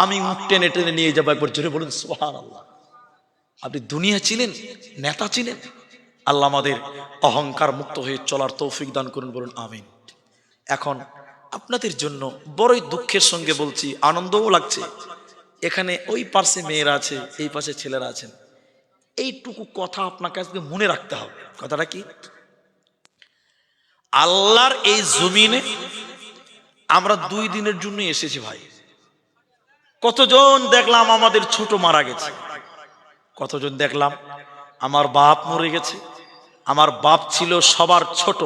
আমি উট টেনে টেনে নিয়ে যাবো, একবার জোরে বলুন সুবহানাল্লাহ। আপনি দুনিয়া ছিলেন, নেতা ছিলেন, আল্লাহ আমাদের অহংকার মুক্ত হয়ে চলার তৌফিক দান করুন, বলুন আমিন। এখন আপনাদের জন্য বড়ই দুঃখের সঙ্গে বলছি, আনন্দও লাগছে, এখানে ওই পাশে মেয়েরা আছে, এই পাশে ছেলেরা আছেন, এইটুকু কথা আপনাকে আজকে মনে রাখতে হবে। কথাটা কি? আল্লাহর এই জমিনে আমরা 2 দিনের জন্য এসেছি ভাই। কতজন দেখলাম আমাদের ছোট মারা গেছে, কতজন দেখলাম আমার বাপ মরে গেছে, আমার বাপ ছিল সবার ছোট,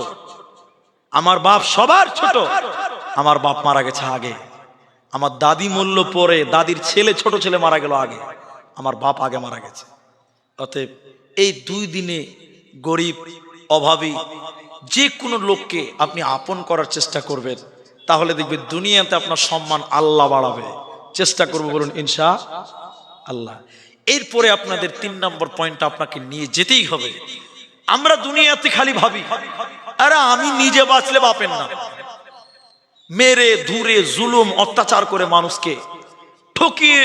আমার বাপ সবার ছোট, আমার বাপ মারা গেছে আগে, আমার দাদি মরল পরে, দাদির ছেলে ছোট ছেলে মারা গেল আগে, আমার বাপ আগে মারা গেছে। অতএব এই 2 দিনে গরিব অভাবী যে কোনো লোককে আপনি আপন করার চেষ্টা করবেন, তাহলে দেখবেন দুনিয়াতে আপনার সম্মান আল্লাহ বাড়াবে। চেষ্টা করবো, বলুন ইনশাআল্লাহ। এরপরে আপনাদের 3 নম্বর পয়েন্টটা আপনাকে নিয়ে যেতেই হবে। আমরা দুনিয়াতে খালি ভাবি আরে আমি নিজে বাঁচলে বাপের না, মেরে ধুরে জুলুম অত্যাচার করে মানুষকে ঠকিয়ে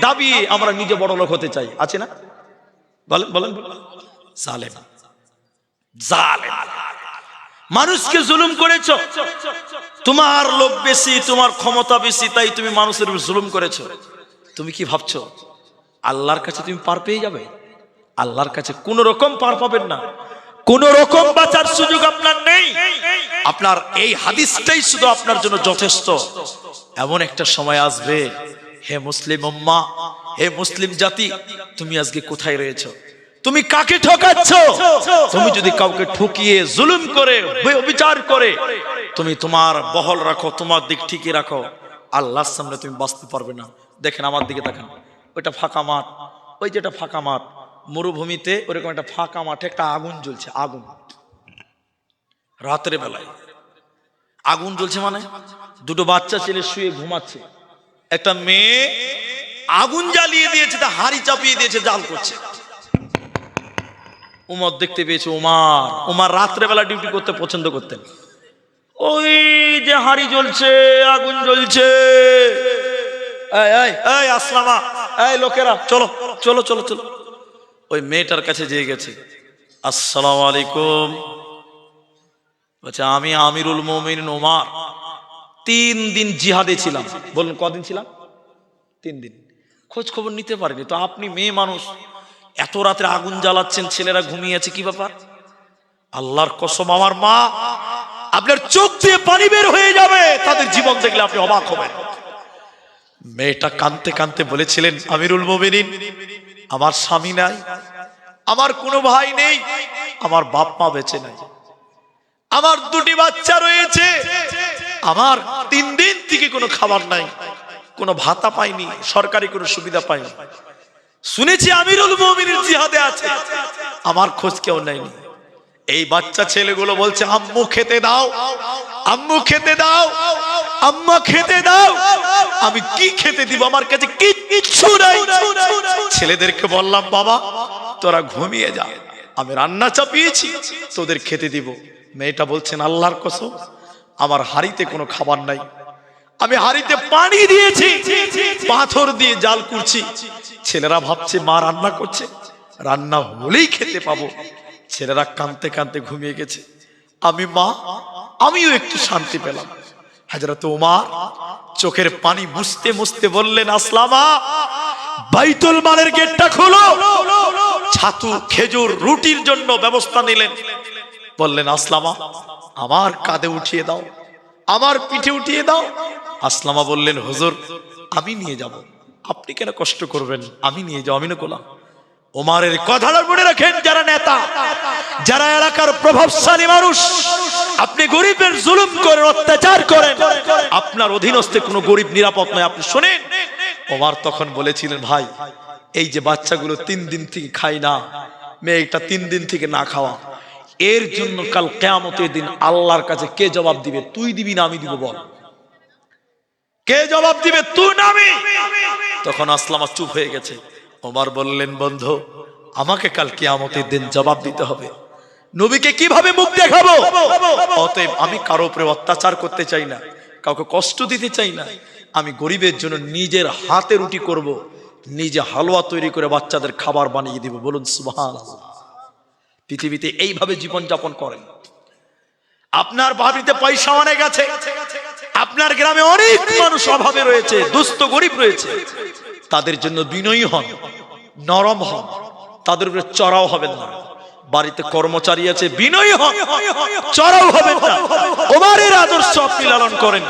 দাবিয়ে আমরা নিজে বড় লোক হতে চাই, আছে না? বলেন বলেন। জালেম জালেম মানুষকে জুলুম করেছ, তোমার লোক বেশি, তোমার ক্ষমতা বেশি, তাই তুমি মানুষের উপর জুলুম করেছ। তুমি কি ভাবছো আল্লাহর কাছে তুমি পার পেয়ে যাবে? আল্লাহর কাছে কোন রকম পার পাবেন না, কোন রকম বাঁচার সুযোগ আপনার নেই। আপনার এই হাদিসটাই শুধু আপনার জন্য যথেষ্ট। এমন একটা সময় আসবে, হে মুসলিম উম্মাহ, হে মুসলিম জাতি, তুমি আজকে কোথায় রয়েছো? তুমি কাকে ঠকাচ্ছ? তুমি যদি কাউকে ঠকিয়ে জুলুম করে বিচার করে তুমি তোমার বহল রাখো, তোমার দিক ঠিকই রাখো, আল্লাহর সামনে তুমি বাঁচতে পারবে না। দেখেন আমার দিকে তাকান, ওইটা ফাঁকা মাঠ, ওই যেটা ফাঁকা মাঠ মরুভূমিতে, ওরকম একটা ফাঁকা মাঠে একটা আগুন জ্বলছে। আগুন রাতের বেলায় আগুন জ্বলছে, মানে দুটো বাচ্চা ছেলে শুয়ে ঘুমাচ্ছে, একটা মেয়ে আগুন জ্বালিয়ে দিয়েছে, তা হাড়ি চাপিয়ে দিয়েছে, জাল করছে। উমর দেখতে পেয়েছে। উমার রাত্রে বেলা ডিউটি করতে পছন্দ করতেন। ওই যে হাড়ি জ্বলছে, আগুন জ্বলছে, এই আসলামা, এই লোকেরা চলো চলো চলো চলো। ওই মেয়েটার কাছে যেয়ে গেছে, আসসালামু আলাইকুম। বলছে আমি আমিরুল মুমিনিন উমর, 3 দিন জিহাদে ছিলাম। বলুন কদিন ছিলাম? 3 দিন। খোঁজ খবর নিতে পারিনি তো। আপনি মেয়ে মানুষ, এত রাতে আগুন জ্বালাচ্ছেন, ছেলেরা ঘুমিয়ে আছে, কি ব্যাপার? আল্লাহর কসম আমার মা, আপনার চোখ দিয়ে পানি বের হয়ে যাবে, তাদের জীবন দেখলে আপনি অবাক হবেন। মেয়েটা কাঁদতে কাঁদতে বলেছিলেন, আমিরুল মুমিনিন, আমার স্বামী নাই, আমার কোনো ভাই নেই, আমার বাপ মা বেঁচে নাই, আমার 2টি বাচ্চা রয়েছে, আমার 3 দিন থেকে কোনো খাবার নাই, কোনো ভাতা পাইনি, সরকারি কোনো সুবিধা পাইনি। শুনেছি আমিরুল মুমিনিন জিহাদে আছে, আমার খোঁজ কেউ নেয়নি। এই বাচ্চা ছেলেগুলো বলছে, আম্মু খেতে দাও, আম্মু খেতে দাও, আম্মা খেতে দাও। আমি কি খেতে দিব? আমার কাছে কিচ্ছু নাই। ছেলেদেরকে বললাম, বাবা তোরা ঘুমিয়ে যা, আমি রান্না চাপিয়েছি, তোদের খেতে দিব। মেয়েটা বলছেন, আল্লাহর কসম আমার হাড়িতে কোনো খাবার নাই, আমি হাড়িতে পানি দিয়েছি, পাথর দিয়ে জাল করছি। ছেলেরা ভাবছে মা রান্না করছে, রান্না হলেই খেতে পাবো। ছেলেরা কাঁদতে কাঁদতে ঘুমিয়ে গেছে। আমি মা, আমিও একটু শান্তি পেলাম। হযরত ওমর চোখের পানি মুছতে মুছতে বললেন, আসলামা বাইতুল মালের গেটটা খোলো। ছাতু, খেজুর, রুটির জন্য ব্যবস্থা নিলেন। বললেন, আসলামা আমার কাঁধে উঠিয়ে দাও, আমার পিঠে উঠিয়ে দাও। আসলামা বললেন, হুজুর আমি নিয়ে যাব। আপনি কেন কষ্ট করবেন, আমি নিয়ে যাও, আমি না গোলাম। ওমরের কথাটা মনে রাখেন, যারা নেতা, যারা এলাকার প্রভাবশালী মানুষ, আপনি গরিবের জুলুম করেন, অত্যাচার করেন, আপনার অধীনস্থে কোনো গরিব নিরাপদ নয়। আপনি শুনেন, ওমর তখন বলেছিলেন, ভাই এই যে বাচ্চাগুলো 3 দিন থেকে খায় না, মেয়েটা 3 দিন থেকে না খাওয়া, এর জন্য কাল কিয়ামতের দিন আল্লাহর কাছে কে জবাব দিবে? তুই দিবি না আমি দিব? বল, কে জবাব দিবে, তুই না আমি? তখন আসলামা চুপ হয়ে গেছে। ওমর বললেন, বন্ধু আমাকে কাল কিয়ামতের দিন জবাব দিতে হবে, নবীকে কিভাবে মুখ দেখাবো? অতএব আমি কারো উপরে অত্যাচার করতে চাই না, কাউকে কষ্ট দিতে চাই না। আমি গরিবের জন্য নিজের হাতে রুটি করব, নিজে হালুয়া তৈরি করে বাচ্চাদের খাবার বানিয়ে দিব। বলুন সুবহানাল্লাহ। পৃথিবীতে এইভাবে জীবন যাপন করেন। আপনার বাড়িতে পয়সা অনেক আছে, আপনার গ্রামে অনেক মানুষ অভাবে রয়েছে, দুস্থ গরিব রয়েছে, তাদের জন্য বিনয়ী হন, নরম হন, তাদের উপরে চড়াও হবেন না। বাড়িতে কর্মচারী আছে, বিনয়ী হন, চড়াও হবেন না। ওমরের আদর্শ আপনি লালন করেন,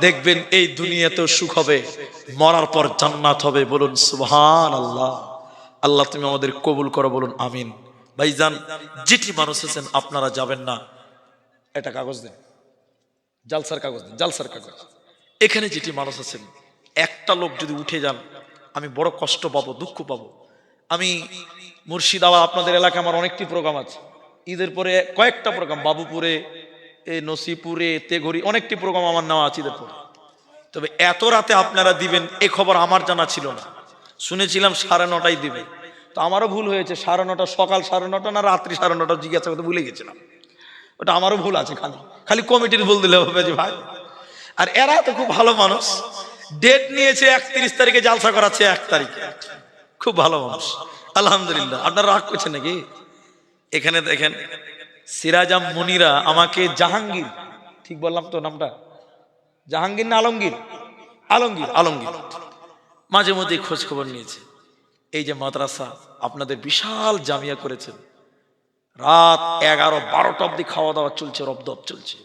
দেখবেন এই দুনিয়াতেও সুখ হবে, মরার পর জান্নাত হবে। বলুন সুবহানাল্লাহ। আল্লাহ তুমি আমাদের কবুল করো, বলুন আমিন। ভাইজান, যেটি মানুষ আছেন আপনারা যাবেন না, এটা কাগজ দেন, জালসার কাগজ দেন, জালসার কাগজ। এখানে যেটি মানুষ আছেন, একটা লোক যদি উঠে যান, আমি বড় কষ্ট পাবো, দুঃখ পাবো। আমি মুর্শিদাবাদ, আপনাদের এলাকায় আমার অনেকটি প্রোগ্রাম আছে, ঈদের পরে কয়েকটা প্রোগ্রাম, বাবুপুরে, নসিপুরে, তেঘরি, অনেকটি প্রোগ্রাম আমার নেওয়া আছে ঈদের পরে। তবে এত রাতে আপনারা দিবেন এ খবর আমার জানা ছিল না। শুনেছিলাম 9:30 দিবে, তো আমারও ভুল হয়েছে। 9:30 সকাল 9:30 না রাত্রি 9:30 জিজ্ঞাসা করতে ভুলে গেছিলাম। ওটা আমারও ভুল আছে, খালি খালি কমিটির ভুল দিলে হবে যে ভাই। আর এরা তো খুব ভালো মানুষ, ডেট নিয়েছে 31 তারিখে, জালসা করাচ্ছে 1 তারিখে। খুব ভালো মানুষ আলহামদুলিল্লাহ। আপনারা রাগ করছেন নাকি? এখানে দেখেন সিরাজাম মুনিরা আমাকে জাহাঙ্গীর, ঠিক বললাম তো নামটা? জাহাঙ্গীর না আলমগীর? আলমগীর, আলমগীর মাঝে মধ্যে খোঁজ খবর নিয়েছে। এই যে মাদ্রাসা আপনাদের বিশাল জামিয়া করেছেন, রাত 11-12টা অব্দি খাওয়া দাওয়া চলছে, রবদব চলছে,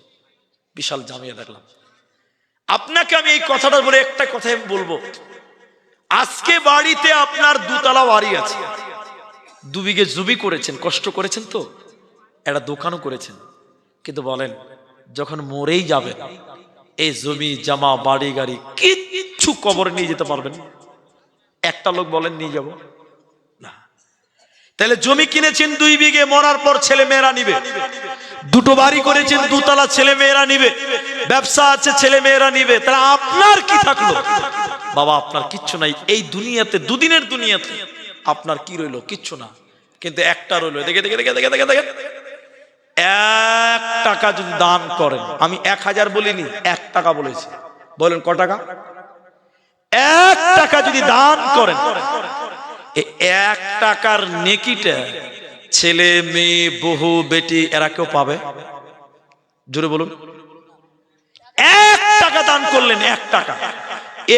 বিশাল জামিয়া দেখলাম। আপনাকে আমি এই কথাটা বলে একটা কথাই বলবো, আজকে বাড়িতে আপনার 2 তলা বাড়ি আছে, 2 বিঘে জমি করেছেন, কষ্ট করেছেন, তো একটা দোকানও করেছেন, কিন্তু বলেন যখন মরেই যাবেন এই জমি জামা বাড়ি গাড়ি কিচ্ছু কবরে নিয়ে যেতে পারবেন? একটা লোক বলেন নিয়ে যাব না। তাহলে জমি কিনেছেন 2 বিঘে, মরার পর ছেলে মেয়েরা নিবে। 2টো বাড়ি করেছেন 2 তলা, ছেলে মেয়েরা নিবে। ব্যবসা আছে, ছেলে মেয়েরা নিবে। তাহলে আপনার কি থাকলো? বাবা আপনার কিচ্ছু নাই এই দুনিয়াতে, দুদিনের দুনিয়াতে আপনার কি রইলো? কিচ্ছু না। কিন্তু একটা রইলো, দেখে দেখে দেখে দেখে দেখে দেখে 1 টাকা যদি দান করেন, আমি 1000 বলিনি, 1 টাকা বলেছি, বলেন ক টাকা? 1 টাকা যদি দান করেন, 1 টাকার নেকিটা ছেলে মেয়ে বহু বেটি এরা কেউ পাবে? জোরে বলুন। 1 টাকা দান করলেন, 1 টাকা,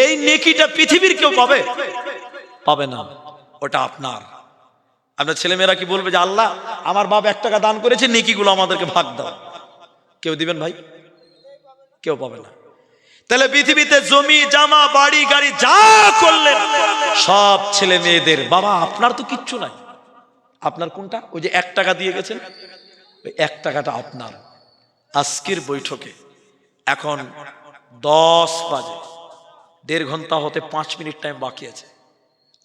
এই নেকিটা পৃথিবীর কেউ পাবে? পাবে না। ওটা আপনার। আপনার ছেলে মেয়েরা কি বলবে যে আল্লাহ আমার বাপ 1 টাকা দান করেছে, নেকিগুলো আমাদেরকে ভাগ দাও? কেউ দিবেন ভাই? কেউ পাবে না। তাহলে পৃথিবীতে জমি জামা বাড়ি গাড়ি যা করলেন সব ছেলে মেয়েদের। বাবা আপনার তো কিচ্ছু নাই। আপনার কোনটা? ওই যে 1 টাকা দিয়ে গেছেন, ওই 1 টাকাটা আপনার। আজকের বৈঠকে এখন 10 বাজে, 1.5 ঘন্টা হতে 5 মিনিট টাইম বাকি আছে।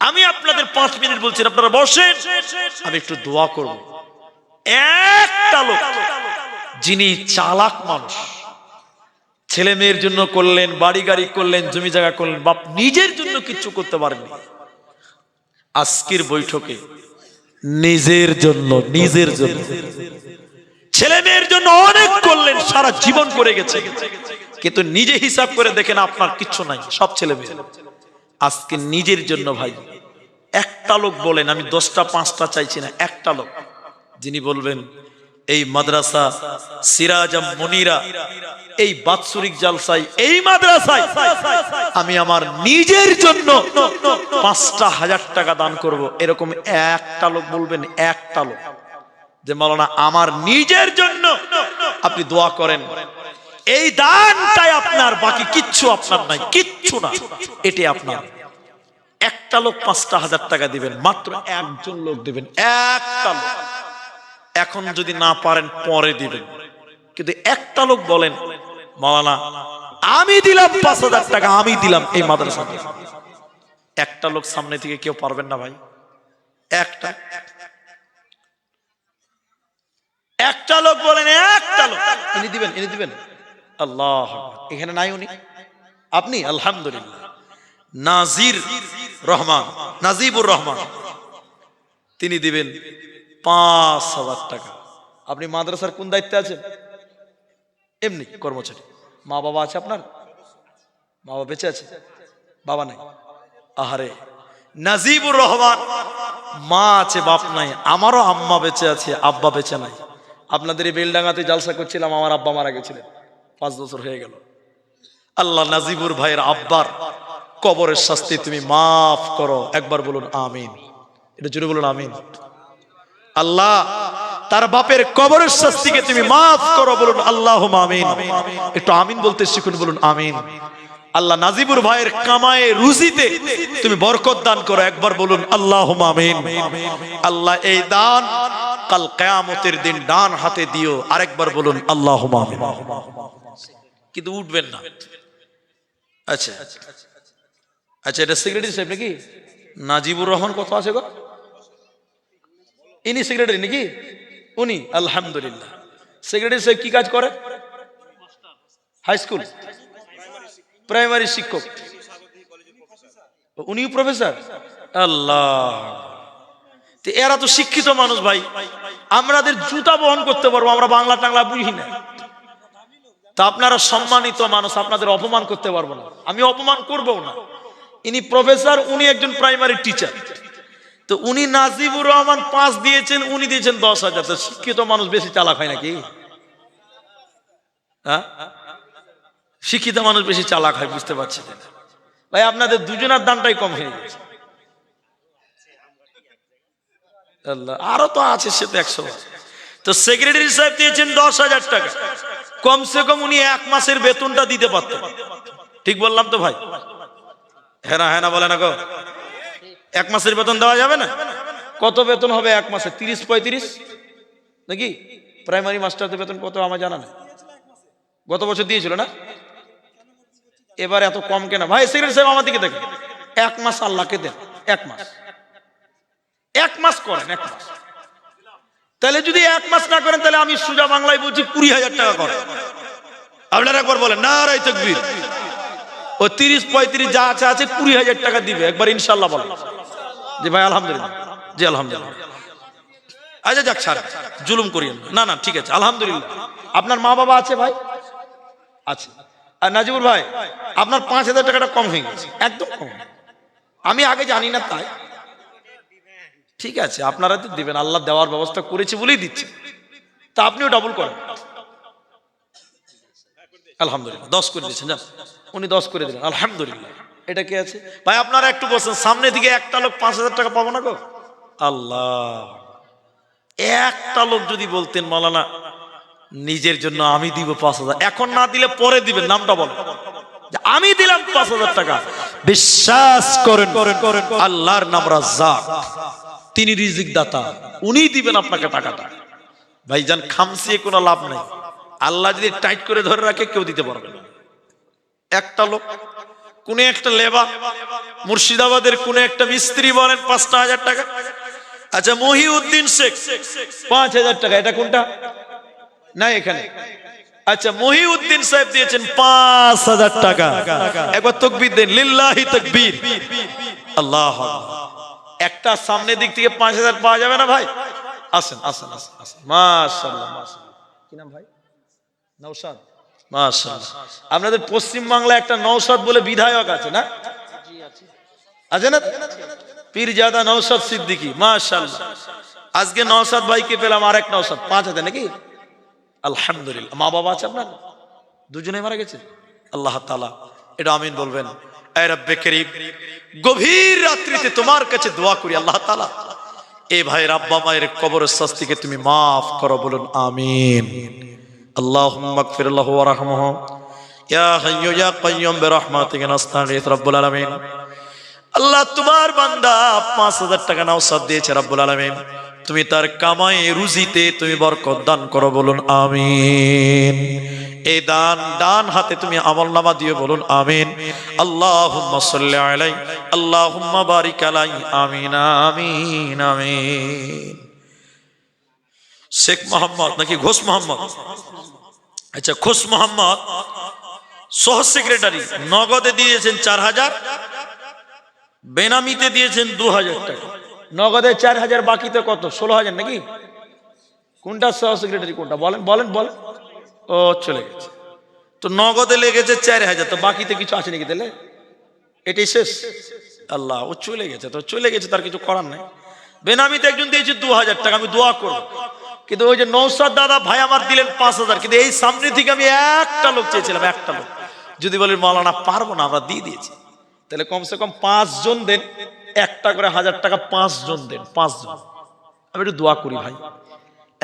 আমি আপনাদের 5 মিনিট বলছি, আপনারা বসেন, আমি একটু দোয়া করব। একটা লোক যিনি চালাক মানুষ, ছেলে মেয়ের জন্য করলেন, বাড়ি গাড়ি করলেন, জমি জায়গা করলেন, বাপ নিজের জন্য কিচ্ছু করতে পারেননি। আজকের বৈঠকে নিজের জন্য, নিজের জন্য, ছেলে মেয়ের জন্য অনেক করলেন, সারা জীবন করে গেছে, কিন্তু নিজে হিসাব করে দেখেন আপনার কিচ্ছু নাই, সব ছেলে মেয়ে। আজকে নিজের জন্য ভাই একটা লোক বলেন, আমি 10টা 5টা চাইছি না, একটা লোক যিনি বলবেন এই মাদ্রাসা সিরাজাম মুনিরা, এই বাৎসরিক জালসায়, এই মাদ্রাসায় আমি আমার নিজের জন্য 5,000 টাকা দান করব, এরকম একটা লোক বলবেন? একটা লোক যে মাওলানা আমার নিজের জন্য আপনি দোয়া করেন, এই দানটাই আপনার, বাকি কিচ্ছু আপনার নাই, কিচ্ছু না, এটাই আপনার। একটা লোক 5,000 টাকা দিবেন, মাত্র একজন লোক দিবেন, একটা লোক। এখন যদি না পারেন পরে দিবেন, কিন্তু একটা লোক বলেন মাওলানা আমি দিলাম 5,000 টাকা, আমি দিলাম এই মাদ্রাসাতে। একটা লোক সামনে থেকে কেউ পারবেন না ভাই? একটা লোক বলেন, একটা লোক ইনি দিবেন, ইনি দিবেন। আল্লাহ এখানে নাই উনি, আপনি আলহামদুলিল্লাহ। নাজিবুর রহমান তিনি দিবেন 5,000 টাকা। আপনি মাদ্রাসার কোন দায়িত্বে আছেন? এমনি কর্মচারী। মা বাবা আছে আপনার? মা বাবা বেঁচে আছে? বাবা নাই? আহারে নাজিবুর রহমান, মা আছে বাপ নাই। আমারও আম্মা বেঁচে আছে, আব্বা বেঁচে নাই। আপনাদের এই বেলডাঙ্গাতে জালসা করছিলাম, আমার আব্বা মারা গেছিলেন, 5 বছর হয়ে গেল। আল্লাহ নাজিবুর ভাইয়ের আব্বার কবরের শাস্তি তুমি মাফ করো, একবার বলুন আমিন। এটা জোরে বলুন আমিন। আল্লাহ তার বাপের কবরের শাস্তিকে তুমি মাফ করো, বলুন আল্লাহুম্মা আমিন। একটু আমিন বলতে শিখুন, বলুন আমিন। আল্লাহ নাজিবুর ভাইয়ের কামায়ে রুজিতে তুমি বরকত দান করো, একবার বলুন আল্লাহুম্মা আমিন। আল্লাহ এই দান কাল কিয়ামতের দিন ডান হাতে দিও, আরেকবার বলুন আল্লাহুম্মা আমিন। কিন্তু উঠবেন না। আচ্ছা আচ্ছা, এটা সেক্রেটারি সাহেব নাকি? নাজিবুর রহমান কত আছে গো? ইনি সেক্রেটারি নাকি? উনি আলহামদুলিল্লাহ। সেক্রেটারি সাহেব কি কাজ করে? হাই স্কুল, প্রাইমারি শিক্ষক। উনিও প্রফেসর? আল্লাহ, তো এরা তো শিক্ষিত মানুষ ভাই, আমাদের জুতা বহন করতে পারবো, আমরা বাংলা টাংলা বুঝি না। তা আপনারা সম্মানিত মানুষ, আপনাদের অপমান করতে পারবো না, আমি অপমান করবো না। ইনি প্রফেসর, উনি একজন প্রাইমারি টিচার, তো উনি নাজিবুর রহমান 5 দিয়েছেন, উনি দিয়েছেন 10,000। তো শিক্ষিত মানুষ বেশি চালাক হয় নাকি? হ্যাঁ, শিক্ষিত মানুষ বেশি চালাক হয়, বুঝতে পারছি ভাই। আপনাদের দুজনের দামটাই কম হয়ে গেছে। আল্লাহ, আরো তো আছে, সে তো 100। তো সেক্রেটারি সাহেব দিয়েছেন 10,000 টাকা, কমসে কম উনি 1 মাসের বেতনটা দিতে পারতেন। ঠিক বললাম তো ভাই? হ্যাঁ না, হ্যাঁ না বলে না গো? 1 মাসের বেতন দেওয়া যাবে না? কত বেতন হবে 1 মাসে? 30-35 নাকি? প্রাইমারি মাস্টারদের বেতন কত আমার জানা নেই, গত বছর দিয়েছিল না? এবার এত কম কেন ভাই? সেক্রেটারি সাহেব আমার দিকে দেখেন, 1 মাস আল্লাহকে দেন, 1 মাস, 1 মাস করেন, 1 মাস। তাহলে যদি 1 মাস না করেন, তাহলে আমি সোজা বাংলায় বলছি 20,000 টাকা করেন। আপনারা একবার বলেন নারায়ে তাকবীর। ও 30-35 যা আছে 20,000 টাকা দিবে একবার, ইনশাআল্লাহ বলেন। জি ভাই, আলহামদুলিল্লাহ। জি আলহামদুলিল্লাহ। আচ্ছা যাক, ছাড়, জুলুম করিয়েন না। না ঠিক আছে, আলহামদুলিল্লাহ। আপনার মা বাবা আছে ভাই? আছে। আর নাজিবুর ভাই, আপনার 5,000 টাকাটা কম হয়ে গেছে, একদম কম। আমি আগে জানি না তাই। ঠিক আছে, আপনারা তো দিবেন, আল্লাহ দেওয়ার ব্যবস্থা করেছে বলেই দিচ্ছে। তা আপনিও ডাবল করেন। আলহামদুলিল্লাহ, 10 করে দিয়েছেন, জান উনি 10 করে দিলেন, আলহামদুলিল্লাহ। এটা কি আছে ভাই? আপনারা একটু বলছেন, সামনে দিকে একটা লোক 5,000 টাকা পাবো না গো? আল্লাহ, একটা লোক যদি বলতেন মাওলানা নিজের জন্য আমি দিব 5,000, এখন না দিলে পরে দিবেন, নামটা বল, আমি দিলাম 5,000 টাকা। বিশ্বাস করেন, আল্লাহর নাম রাজ্জাক, তিনি রিজিক দাতা, উনি দিবেন আপনাকে টাকাটা। ভাইজান, খামসিয়ে কোনো লাভ নাই। আল্লাহ যদি টাইট করে ধরে রাখে, কেউ দিতে পারবে না। একটা লোক, কোন একটা লেবা, মুর্শিদাবাদের কোন একটা মিস্ত্রি বলেন 5,000 টাকা। আচ্ছা, মহিউদ্দিন শেখ 5,000 টাকা। এটা কোনটা? না এখানে। আচ্ছা, মহিউদ্দিন সাহেব দিয়েছেন 5,000 টাকা। একবার তাকবীর দেন, লিল্লাহি তাকবীর, আল্লাহ আকবার। একটা সামনের দিক থেকে 5,000 পাওয়া যাবে না ভাই? আসেন আসেন আসেন আসেন, মাশাআল্লাহ মাশাআল্লাহ। কি নাম ভাই? নওশাদ, মাশাআল্লাহ। আপনাদের পশ্চিম বাংলায় একটা নওশাদ বলে বিধায়ক আছে না? জি আছে। আছে না? পীরজাদা নওশাদ সিদ্দিকী, মাশাআল্লাহ। আজকে নওশাদ ভাইকে পেলাম, আরেক নওশাদ 5,000 নাকি? আলহামদুলিল্লাহ। মা বাবা আছে আপনার? দুজনেই মারা গেছে? আল্লাহ তাআলা এটা আমিন বলবেন। এ রব্বে করিম, গভীর রাত্রিতে তোমার কাছে দোয়া করি, আল্লাহ তাআলা এই ভাইয়ের আব্বা মায়ের কবরের শাস্তিকে তুমি মাফ করো, বলুন আমিন। আল্লাহুম্মা গফির লাহু ওয়ারহামহু ইয়া হাইয়্যু ইয়া কাইয়্যুম বিরহমাতিকা নাস্তাগীথ রব্বুল আলামিন। আল্লাহ, তোমার বান্দা 5,000 টাকা নওশাদ দিয়েছে, রব্বুল আলামিন তুমি তার কামাই রুজিতে তুমি বরকত দান করো, বলুন আমিন। এই ডান হাতে তুমি আমলনামা দিও, বলুন আমিন। আল্লাহুম্মা সাল্লি আলাইহি আল্লাহুম্মা বারিক আলাইহি, আমিন আমিন আমিন। শেখ মোহাম্মদ নাকি ঘোষ মোহাম্মদ? আচ্ছা, ঘোষ মোহাম্মদ সহ সেক্রেটারি, নগদে দিয়েছেন 4,000, বেনামিতে দিয়েছেন 2,000 টাকা। নগদে 4,000, বাকিতে কত? 16,000 নাকি? কোনটা সহ সেক্রেটারি, কোনটা বলেন বলেন বলেন? ও চলে গেছে। তো নগদে লেগেছে 4,000, তো বাকিতে কিছু আছে নাকি? তাহলে এটাই শেষ। আল্লাহ, ও চলে গেছে তো চলে গেছে, তার কিছু করার নাই। বেনামিতে একজন দিয়েছে 2,000 টাকা, আমি দোয়া করব। কিন্তু ওই যে নওশাদ দাদা ভাই আমার দিলেন 5,000, কিন্তু এই সামনে থেকে আমি একটা লোক চেয়েছিলাম, একটা লোক। যদি বলেন মাওলানা পারবো না, আমরা দিয়ে দিয়েছি, তাহলে কমসে কম 5 জন দেন, একটা করে 1,000 টাকা, 5 জন দেন, 5 জন। আমি একটু দোয়া করি ভাই,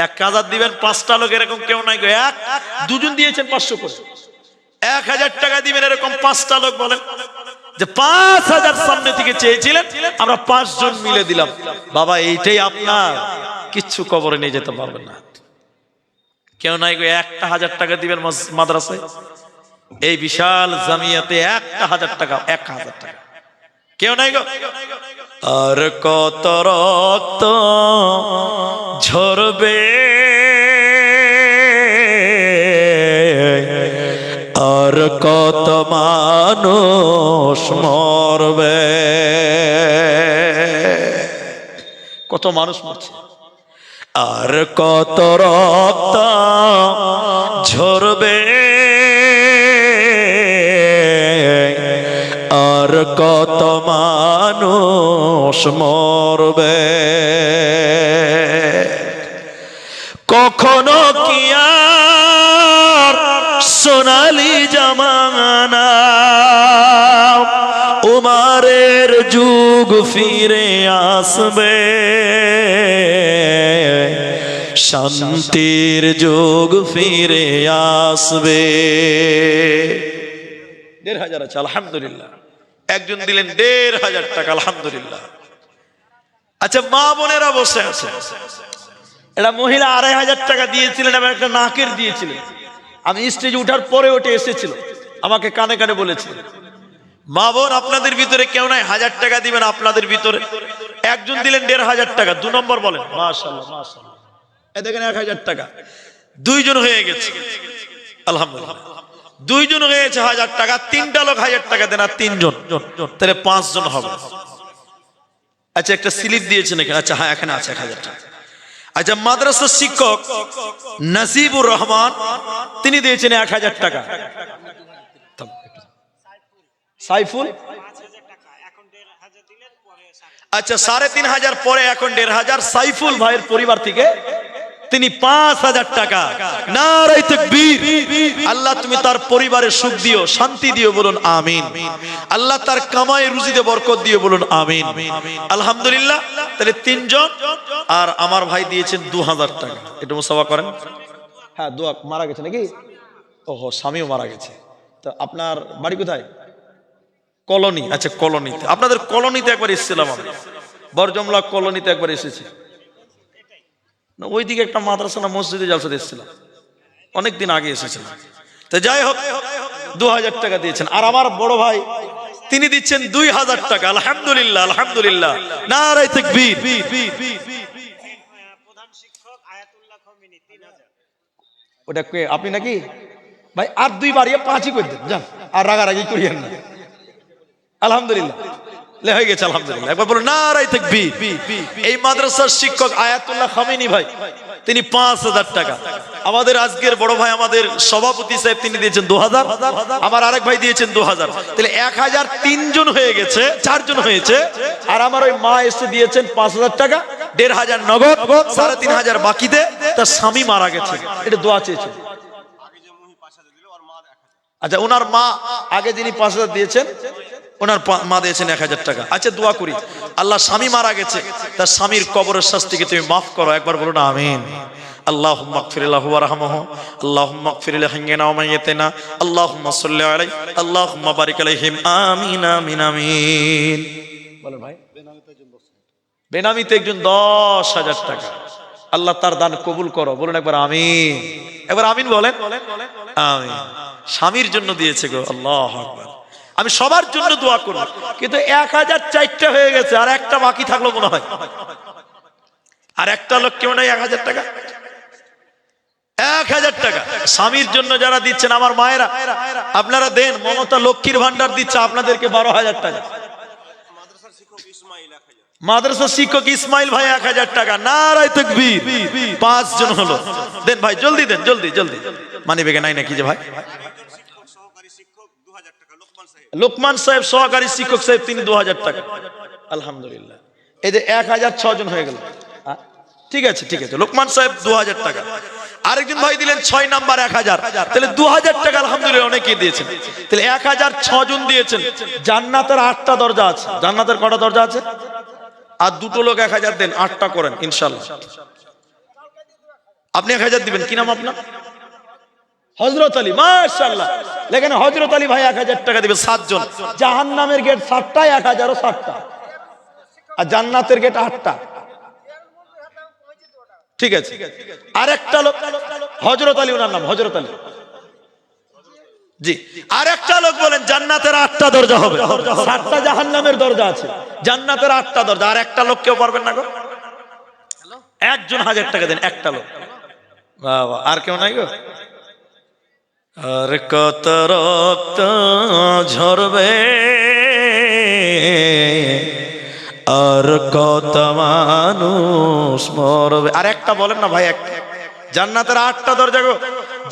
1,000 দিবেন 5টা লোক, এরকম কেউ নাই গো। দুজন দিয়েছেন 500 করে, 1,000 টাকা দিবেন, এরকম 5টা লোক বলেন যে 5,000 সামনে থেকে চেয়েছিলেন, আমরা 5 জন মিলে দিলাম। বাবা, এইটাই আপনার, কিচ্ছু কবরে নিয়ে যেতে পারবেন না। কেউ নাই গো, 1,000 টাকা দিবেন মাদ্রাসায়, এই বিশাল জামিয়াতে 1,000 টাকা, 1,000 টাকা কেউ নাই গো। আর কত রক্ত ঝরবে, আর কত মানুষ মরবে, কত মানুষ মরছে। আর কত রক্ত ঝরবে, আর কত মানুষ মরবে, কখনো কি আর সোনালি জামানা উমারের যুগ ফিরে আসবে, শান্তির যুগ ফিরে আসবে। ১,৫০০ আছে আলহামদুলিল্লাহ। একজন দিলেন ১,৫০০ টাকা আলহামদুলিল্লাহ। আচ্ছা, মা বোনেরা বসে আছে, এটা মহিলা ২,৫০০ টাকা দিয়েছিলেন এবং একটা নাকের দিয়েছিলেন। আমি স্টেজে উঠার পরে ওটা এসেছিল, আমাকে কানে কানে বলেছিলেন। মা বোন আপনাদের ভিতরে কেউ নাই ১,০০০ টাকা দিবেন আপনাদের ভিতরে? একজন দিলেন ১,৫০০ টাকা, ২ নম্বর বলেন। মাশাআল্লাহ মাশাআল্লাহ, এই দেখেন ১,০০০ টাকা। ২ জন হয়ে গেছে আলহামদুলিল্লাহ। ২ জন হয়েছে ১,০০০ টাকা। ৩টা লোক ১,০০০ টাকা দেন, আর ৩ জন, তাহলে ৫ জন হবে। আচ্ছা, একটা স্লিপ দিয়েছেন এখানে। আচ্ছা হ্যাঁ, এখানে আছে ১,০০০ টাকা। আচ্ছা, মাদ্রাসার শিক্ষক নাসিবুর রহমান তিনি দিয়েছেন ১,০০০ টাকা। সাইফুল আচ্ছা ৩,৫০০ পরে এখন ১,৫০০। সাইফুল ভাইয়ের পরিবার থেকে তিনি ৫,০০০ টাকা। নারে তাকবীর। আল্লাহ তুমি তার পরিবারে সুখ দিও, শান্তি দিও, বলুন আমিন। আল্লাহ তার কামাই রুজিতে বরকত দিও, বলুন আমিন। আলহামদুলিল্লাহ। তাহলে ৩ জন। আর আমার ভাই দিয়েছেন ২,০০০ টাকা। এটা মুসাফা করেন। হ্যাঁ, দোয়া মারা গেছে নাকি? ওহো, স্বামীও মারা গেছে। তো আপনার বাড়ি কোথায়? কলোনি। আচ্ছা, কলোনিতে। আপনাদের কলোনিতে একবার এসেছিলাম আমি, বরজমলা কলোনিতে একবার এসেছি। ওইদিকে একটা মাদ্রাসা না মসজিদে জালসাতে এসেছিলাম, অনেকদিন আগে এসেছিলাম। তো যাই হোক, ২,০০০ টাকা দিয়েছেন। আর আমার বড় ভাই তিনি দিচ্ছেন ২,০০০ টাকা। আলহামদুলিল্লাহ আলহামদুলিল্লাহ, নারে তাকবীর। ওটা কে, আপনি নাকি ভাই? আর ২ বাড়িয়ে ৫ই করে দেন, যান, আর রাগারাগি করিয়েন না। আলহামদুলিল্লাহ, হয়ে গেছে আলহামদুলিল্লাহ। একবার বলুন নারে তাকবীর। এই মাদ্রাসার শিক্ষক আয়াতুল্লাহ খামেনি ভাই, তিনি ৫,০০০ টাকা। আমাদের আজকের বড় ভাই, আমাদের সভাপতি সাহেব, তিনি দিয়েছেন ২,০০০। আমার আরেক ভাই দিয়েছেন ২,০০০। তাহলে ১,০০০ ৩ জন হয়ে গেছে, ৪ জন হয়েছে। আর আমার ওই মা এসে দিয়েছেন ৫,০০০ টাকা, ১,৫০০ নগদ, ৩,৫০০ বাকিতে। তার স্বামী মারা গেছে, এটা দোয়া চেয়েছে। আচ্ছা, ওনার মা আগে যিনি ৫,০০০ দিয়েছেন, ওনার মা দিয়েছেন ১,০০০ টাকা। আচ্ছা, দোয়া করি আল্লাহ, স্বামী মারা গেছে, তার স্বামীর কবরের শাস্তিকে তুমি মাফ করো। একবার বলুন আমিন। আল্লাহুম্মা গফির লাহু ওয়ারহামহু, আল্লাহুম্মা গফির লিহাইয়িনা ওয়া মাইয়িতিনা, আল্লাহুম্মা সাল্লি আলাইহি, আল্লাহুম্মা বারিক আলাইহিম, আমিন আমিন আমিন। বলেন ভাই। বেনামিতে একজন ১০,০০০ টাকা। আল্লাহ তার দান কবুল করো, বলুন একবার আমিন। একবার আমিন বলেন। আমিন। স্বামীর জন্য দিয়েছে গো, আল্লাহু আকবার। আমি সবার জন্য দোয়া করব, কিন্তু ১,০০৪টা হয়ে গেছে, আর একটা বাকি থাকলো মনে হয়। আর একটা লোক কেমন ১,০০০ টাকা, ১,০০০ টাকা। স্বামীর জন্য যারা দিচ্ছেন আমার মায়েরা, আপনারা দেন। মমতা লক্ষ্মীর ভান্ডার দিচ্ছে আপনাদেরকে ১২,০০০ টাকা। মাদ্রাসা শিক্ষক ইসমাইল ভাই ১,০০০ টাকা। নারে তাকবীর। ৫ জন হলো, দেন ভাই, জলদি দেন, জলদি জলদি। মানি বেগে নাই নাকি যে ভাই? লোকমান সাহেব সহকারী শিক্ষক সাহেব, তিনি ২,০০০ টাকা। আলহামদুলিল্লাহ। এই যে ১,০০৬ জন হয়ে গেল। ঠিক আছে ঠিক আছে, লোকমান সাহেব ২,০০০ টাকা। আরেকজন ভাই দিলেন ৬ নাম্বার ১,০০০। তাহলে ২,০০০ টাকা আলহামদুলিল্লাহ অনেকেই দিয়েছেন। তাহলে ১,০০৬ জন দিয়েছেন। জান্নাতের ৮টা দরজা আছে। জান্নাতের কটা দরজা আছে? আর 2টো লোক ১,০০০ দেন, 8টা করেন ইনশাআল্লাহ। আপনি ১,০০০ দিবেন, কি নাম আপনার? হযরত আলী। মাশাআল্লাহ। লেখেন হযরত আলী ভাই ১,০০০ টাকা দিবে। 7 জন। জাহান্নামের গেট 7টা, ১,০০০ও 7টা, আর জান্নাতের গেট 8টা। ঠিক আছে। আরেকটা লোক হযরত আলী, ওনার নাম হযরত আলী জি। আরেকটা লোক বলেন জান্নাতের 8টা দরজা হবে, 7টা জাহান্নামের দরজা আছে, জান্নাতের 8টা দরজা। আর একটা লোক কেউ পারবেন না গো? একজন 1000 টাকা দেন, একটা লোক। বাবা, আর কেউ নাই গো? আর কত রক্ত ঝরবে, আর কত মানুষ মরবে। আর একটা বলেন না ভাই, একটা জান্নাতের 8টা দরজা গো,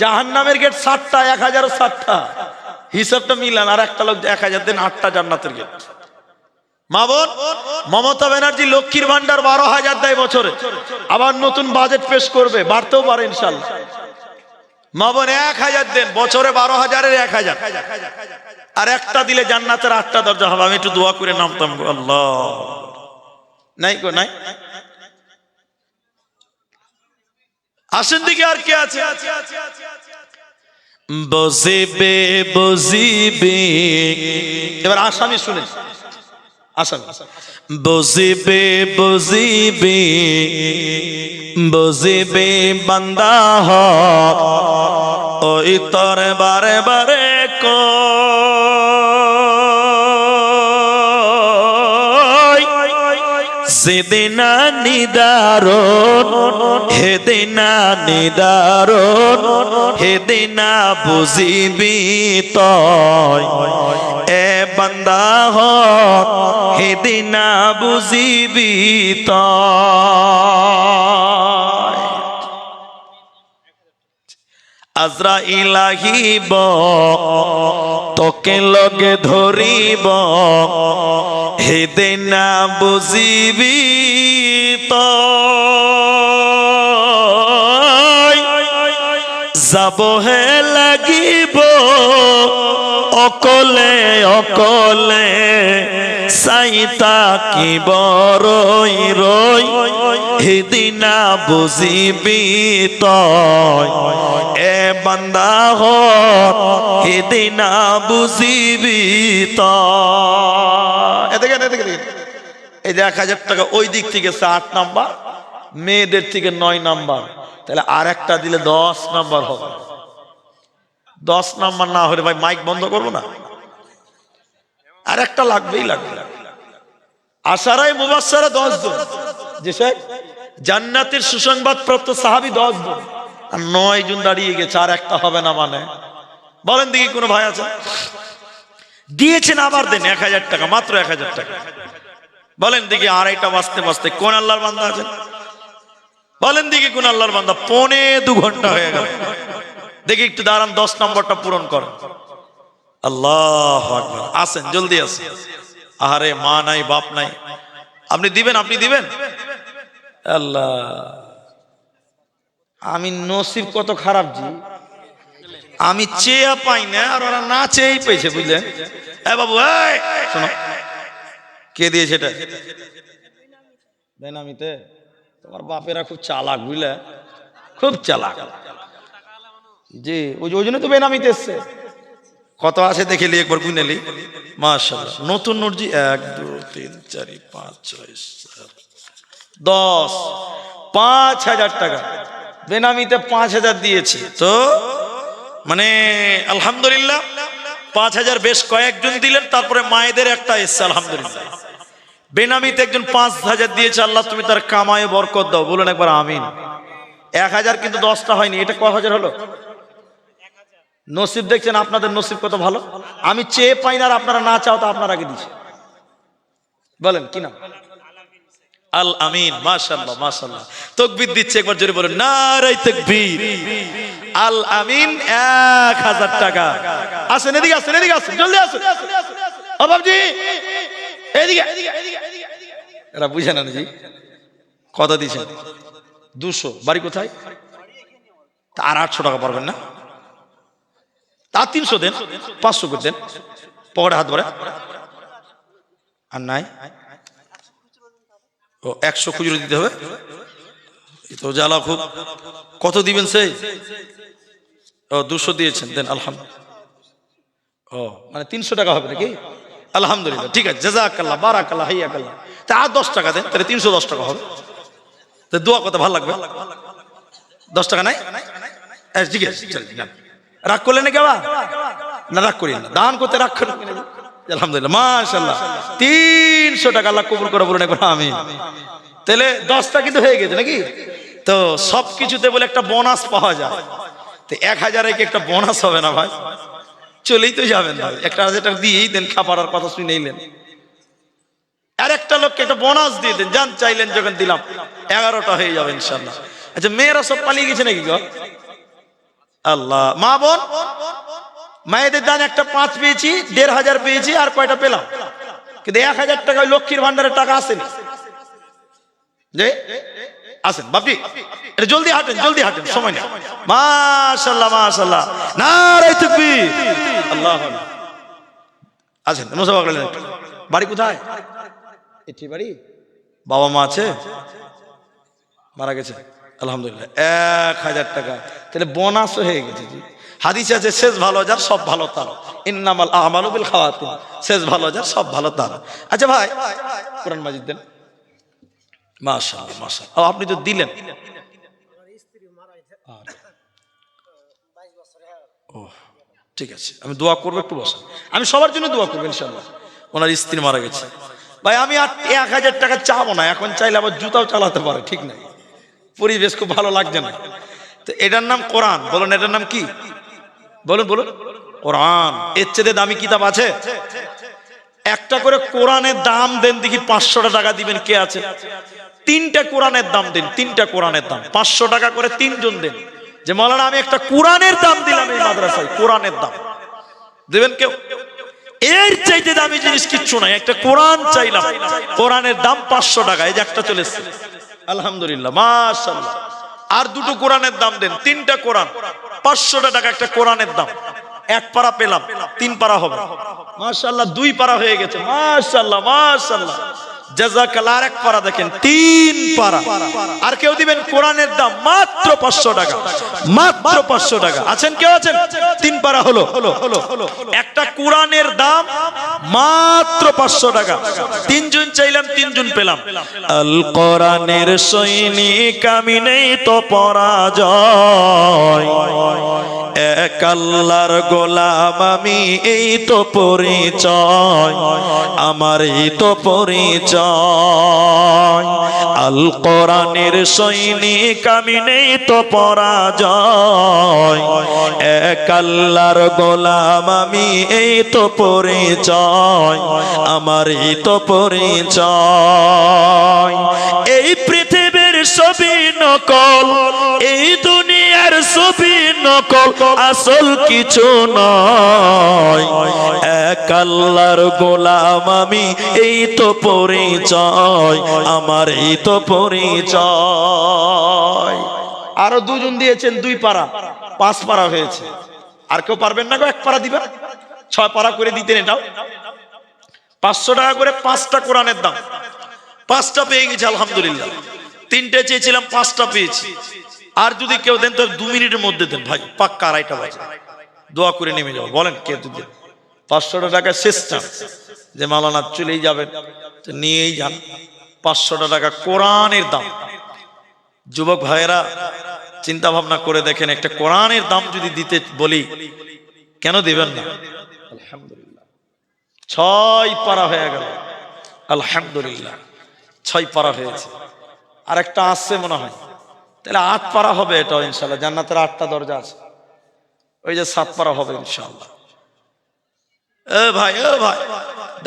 জাহান্নামের গেট 7টা, 1060টা, হিসাবটা মিলান। আর একটা লোক 1000 দেন, 8টা জান্নাতের গেট। মা বোন, মমতা ব্যানার্জি লক্ষ্মীর ভান্ডার 12,000 দেয় বছরে, আবার নতুন বাজেট পেশ করবে, বাড়তেও পারে ইনশাল্লাহ। মা বোন 1000 দেন বছরে, 12,000-এর 1000, আর একটা দিলে জান্নাতের 8টা দরজা হবে। আমি একটু দোয়া করে নামতাম গো, আল্লাহ। নাই গো, নাই। আসেন দিকে আর কে আছে? বসিবে বসিবে, এবার আসামি শুনে, আসামি। বসিবে বসিবে বসিবে বান্দা হ, ওই তোর বারে বারে সেদিনা নিদারণ, হেদিনা নিদারণ, হেদিনা বুঝিবি তয় এ বান্দা হ, হেদিনা বুঝিবি তয়। আজরাইল আহিব তোকে লগে ধরিব, হেদিনা বুঝিবি তয়। যাব হে লাগিব অকলে অকলে, সাইতা কি বরই রই, হেদিনা বুঝিবি তয় এ বান্দা হ, হেদিনা বুঝিবি তয়। এদিকে এদিকে, এই যে 1000 টাকা ওই দিক থেকে 8 নাম্বার, মেয়েদের থেকে 9 নাম্বার, তাহলে আর একটা দিলে 10 নাম্বার হবে। 10 নাম্বার না হলে ভাই মাইক বন্ধ করবো না, আর একটা লাগবেই লাগবে। আশারায়ে মুবাশশারা 10 জন, যে স্যার জান্নাতের সুসংবাদ প্রাপ্ত সাহাবী 10 জন, আর 9 জন দাঁড়িয়ে গেছে, আর একটা হবে না মানে? বলেন দেখি কোনো ভাই আছে? দিয়েছেন, আবার দেন 1000 টাকা, মাত্র 1000 টাকা। বলেন দেখি, আড়াইটা বাজতে বাজতে কোন আল্লাহর বান্দা আছেন? বলেন দেখি কোন আল্লাহর বান্দা? 2.25 ঘন্টা হয়ে গেল, দেখি একটু দাঁড়ান, 10 নম্বরটা পূরণ করেন। আল্লাহু আকবার, আসেন জলদি আসেন। আরে মা নাই বাপ নাই, আপনি দিবেন, আপনি দিবেন। আল্লাহ, আমি নসিব কত খারাপ জি, আমি চেয়ে পাই না, আর ওরা না চেয়েই পেয়েছে, বুঝলেন? এ বাবু, এই শোনো, কে দিয়েছে এটা? বেনামিতে। তোমার বাপেরা খুব চালাক, বুঝলে, খুব চালাক জি, ওই জন্য তো বেনামিতে এসছে। কত আছে দেখেলি, একবার গুনেলি, মাশাআল্লাহ। নতুন নোটজি 1 2 3 4 5 6 7 10, 5000 টাকা বেনামিতে 5000 দিয়েছে। তো মানে আলহামদুলিল্লাহ, 5000 বেশ কয়েকজন দিলেন, তারপরে মায়েদের একটা এসছে, আলহামদুলিল্লাহ। বেনামিতে একজন 5000 দিয়েছে, আল্লাহ তুমি তার কামায়ে বরকত দাও, বলুন একবার আমিন। 1000 কিন্তু 10টা হয়নি, এটা কয় হাজার হলো? নসিব দেখছেন, আপনাদের নসিব কত ভালো। আমি চেয়ে পাই না, আর আপনারা না চাও তো আপনার আগে দিচ্ছে। বলেন কি নাম? আল আমিন, মাশাআল্লাহ মাশাআল্লাহ। তাকবীর দিচ্ছে, একবার জোরে বলুন নারে তাকবীর। আল আমিন 1000 টাকা। আসেন এদিকে, আসেন এদিকে, আসেন জলদি আসেন। ও বাবজি এদিকে, এরা বুঝে না জি, কত দিয়েছেন? 200। বাড়ি কোথায়? আর 800 টাকা পারবেন না, তা 300 দেন, 500 করে দেন, পকেটে হাত ভরে। আর নাই ও 100 খুচরো দিতে হবে, তো জ্বালা খুব। কত দিবেন সেই? ও 200 দিয়েছেন, দেন আলহামদুলিল্লাহ। ও মানে 300 টাকা হবে নাকি? আলহামদুলিল্লাহ, ঠিক আছে, জাযাকাল্লাহ, বারাকাল্লাহ, হাইয়াকাল্লাহ। তা আর 10 টাকা দেন, তাহলে 310 টাকা হবে। তো দোয়া করতে ভালো লাগবে। 10 টাকা নাই? ঠিক আছে, রাগ করলেন নাকি আবার? না, রাগ করি না, দান করতে রাগ করেন। আলহামদুলিল্লাহ, মাশাআল্লাহ, 300 টাকা আল্লাহ কবুল করে, বলুন একবার আমিন। তাহলে 10টা কিন্তু হয়ে গেছে নাকি? তো সবকিছুতে বলে একটা বোনাস পাওয়া যায়, তো 1000 কি একটা বোনাস হবে না ভাই? চলেই তো যাবেন ভাই, 1000 টাকা দিয়েই দেন, খাবার কথা শুনেইলেন। আর একটা লোককে একটা বোনাস দিয়ে দেন, জান চাইলেন যখন দিলাম, 11টা হয়ে যাবে ইনশাল্লাহ। আচ্ছা, মেয়েরা সব পালিয়ে গেছে নাকি গো? আল্লাহ, মা বোন, মায়েদের দান একটা 5 পেয়েছি, 1500 পেয়েছি, আর কয়টা পেলাম? কিন্তু 1000 টাকা ওই লক্ষ্মীর ভান্ডারের টাকা আসেনি। যে আসেন বাপি, এটা জলদি হাঁটেন, জলদি হাঁটেন, সময় নেই। মাশাআল্লাহ মাশাআল্লাহ, নারে তাকবীর, আল্লাহু আকবার। আসেন মুসাফা করলেন। বাড়ি কোথায়? এটি বাড়ি। বাবা মা আছে? মারা গেছে আলহামদুলিল্লাহ। 1000 টাকা, তাহলে বোনাস হয়ে গেছে। জি, হাদিস আছে শেষ ভালো যার সব ভালো তার, ইন্নামাল আমালু বিল খাওয়াতিম, শেষ ভালো যার সব ভালো তার। আচ্ছা ভাই, কোরআন মাজিদ দেন। মাশাআল্লাহ মাশাআল্লাহ, আপনি তো দিলেন। ও ঠিক আছে, আমি দোয়া করবো, একটু বসেন, আমি সবার জন্য দোয়া করবো ইনশাআল্লাহ। ওনার স্ত্রী মারা গেছে। ভাই আমি আর 1000 টাকা চাবো না, এখন চাইলে আবার জুতাও চালাতে পারে, ঠিক নাই, পরিবেশ খুব ভালো লাগছে না। তো এটার নাম কোরআন, বলুন এটার নাম কি? বলুন বলুন, কোরআন। এর চেয়ে দামি কিতাব আছে? একটা করে কোরআনের দাম দেন দেখি, 500 টাকা দিবেন কে আছে? 3টা কোরআনের দাম দিন, 3টা কোরআনের দাম 500 টাকা করে, 3 জন দেন। যে মাওলানা আমি একটা কোরআনের দাম দিলাম এই মাদ্রাসায়, কোরআনের দাম দেবেন কেউ? এর চাইতে দামি জিনিস কিচ্ছু নাই, একটা কোরআন চাইলাম, কোরআনের দাম 500 টাকা। এই যে একটা চলে এসেছে, আলহামদুলিল্লাহ মাশাআল্লাহ। আর 2টো কোরআনের দাম দেন, 3টা কোরআন, 500 টাকা একটা কোরআনের দাম। 1 পারা পেলাম, 3 পারা হবে মাশাআল্লাহ, 2 পারা হয়ে গেছে মাশাআল্লাহ মাশাআল্লাহ, জাযাকাল্লাহ। আর 1 পারা দেখেন, 3 পারা। আর কেউ দিবেন? কোরআনের দাম মাত্র 500 টাকা, মাত্র 500 টাকা। আছেন কেউ? আছেন? 3 পারা হলো, একটা কোরআনের দাম মাত্র 500 টাকা। 3 জন চাইলাম, 3 জন পেলাম। আল কোরআনের সৈনিক আমি, নেই তো পরাজয়, এক আল্লাহর গোলাম আমি, এই তো পরিচয় আমার, এই তো পরিচয়। আল কোরআনের সৈনিক আমি, নেই তো পরাজয়, এক আল্লাহর গোলাম আমি, এই তো পরিচয় আমার, এই তো পরিচয়। এই পৃথিবীর ছবি নকল, এই দুনিয়ার ছবি নকল, আসল কিছু নয়, এক আল্লাহর গোলাম আমি, এই তো পরিচয় আমার, এই তো পরিচয়। আরো 2 জন দিয়েছেন 2 পারা, 5 পারা হয়েছে। আর কেউ পারবেন না গো? 1 পারা দিবেন, 6 পারা করে দিতেন। এটাও 500 টাকা করে, 5টা কোরআনের দাম। 5টা পেয়ে গেছে আলহামদুলিল্লাহ। 3টে চেয়েছিলাম, 5টা পেয়েছি। আর যদি কেউ দেন তো 2 মিনিটের মধ্যে দেন ভাই, পাক্কা 2:30 বাজে, দোয়া করে নেমে যাবো। বলেন কে দিবেন? 500 টাকা শেষ চান, যে মাওলানা চলেই যাবেন তো নিয়েই যান। 500 টাকা কোরআনের দাম। যুবক ভাইয়েরা চিন্তা ভাবনা করে দেখেন, একটা কোরআনের দাম যদি দিতে বলি, কেন দিবেন না? আলহামদুলিল্লাহ 6 পারা হয়ে গেল, আলহামদুলিল্লাহ 6 পারা হয়েছে। আর একটা আসছে মনে হয়, তাহলে 8 পারা হবে। এটাও ইনশাআল্লাহ, জান্নাতের 8টা দরজা আছে, ওই যে 7 পারা হবে ইনশাআল্লাহ। এ ভাই, ও ভাই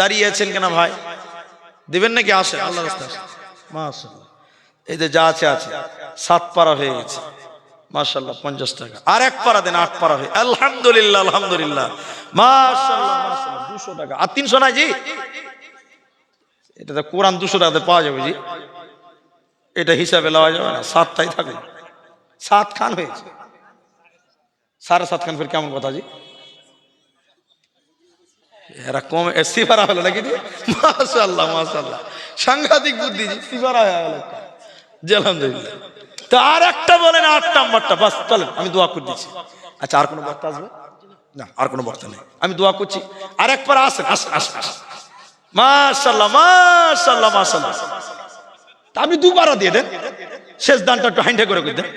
দাঁড়িয়ে আছেন কেন ভাই? দিবেন নাকি? আসেন, আল্লাহর রাস্তায় মাশাআল্লাহ। এই যে যা আছে আছে, 7 পারা হয়ে গেছে মাশাআল্লাহ, 50 টাকা। আর 1 পারা দেন, 8 পারা হয়ে, আলহামদুলিল্লাহ আলহামদুলিল্লাহ মাশাআল্লাহ মাশাআল্লাহ। 200 টাকা আর 300 নাই জি? এটা তো কোরআন 200 টাকাতে পাওয়া যাবে জি, এটা হিসাবে লওয়া যাবে না। 7টাই থাকবে, 7 খান হয়েছে, 7.5 খান ফের কেমন কথা জি? এরা কম সিফারা হলো নাকি? মাশাআল্লাহ মাশাআল্লাহ, সাংঘাতিক বুদ্ধি জি, সিফারা হয়ে গেল জি আলহামদুলিল্লাহ। তো আর একটা বলেন, 8 নাম্বারটা বাস, চলেন আমি দোয়া করে দিচ্ছি। আচ্ছা, আর কোনো বক্তা আসবে না? আর কোনো বক্তা নেই, আমি দোয়া করছি। আর 1 পারা আসেন, আসেন আসেন আসেন, মাশাআল্লাহ মাশাআল্লাহ মাশাআল্লাহ। আপনি 2 পারা দিয়ে দেন, শেষ দানটা একটু হাইন্ডা করে দেন,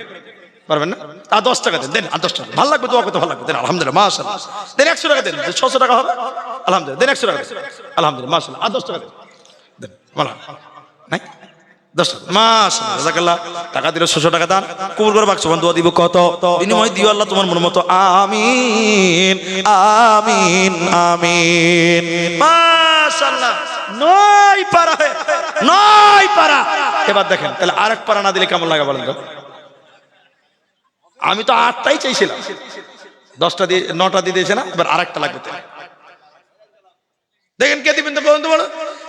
পারবেন না? আর 10 টাকা দেন, দেন আর 10 টাকা, ভালো লাগবে, দোয়া করতে ভালো লাগবে, দেন আলহামদুলিল্লাহ মাশাআল্লাহ। দেন 100 টাকা দেন, 600 টাকা হবে আলহামদুলিল্লাহ। দেন 100 টাকা আলহামদুলিল্লাহ মাশাআল্লাহ। আর 10 টাকা দেন, দেন মালা নাই 10 টাকা মাশাআল্লাহ, জাযাকাল্লাহ। টাকা দিলে 600 টাকা দান, কবুল করে বাক্স দোয়া দিব কত বিনিময় দিও আল্লাহ তোমার মন মতো, আমিন আমিন আমিন মাশাআল্লাহ নয় পারা, নয় পারা। এবার দেখেন তাহলে আরেক পারা না দিলে কেমন লাগে বলেন তো? আমি তো 8টাই চাইছিলাম, 10টা দিয়ে 9টা দিয়ে দিয়েছে না, এবার আরেকটা লাগবে। দেখেন কে দিবেন তো বলুন তো বলো।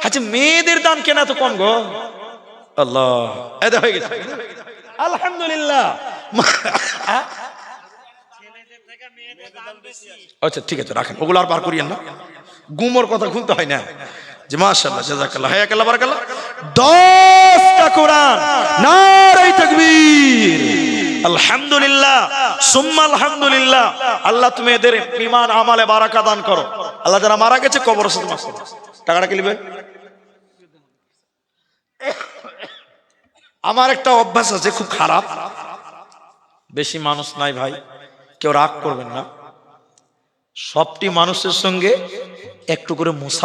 আচ্ছা মেয়েদের দান কেনা তো কম গো। আল্লাহ, এটা হয়ে গেছে আলহামদুলিল্লাহ। আচ্ছা ঠিক আছে রাখেন, ওগুলো আর বার করিয়েন না, গুমর কথা খুলতে হয় না। যে মাশাআল্লাহ জাযাকাল্লাহ হায়াকাল্লাহ বারাকাল্লাহ। 10টা কোরআন, নারে তাকবীর, আলহামদুলিল্লাহ সুম্মা আলহামদুলিল্লাহ। আল্লাহ তুমি এদের ঈমান আমলে বারাকা দান করো। আল্লাহ যারা মারা গেছে কবরের সাথে মাফ করো। টাকাটা কি নেবে? আমার একটা অভ্যাস আছে খুব খারাপ, বেশি মানুষ নাই ভাই, কেউ রাগ করবেন না, সবটি মানুষের সঙ্গে একটু করে মুসা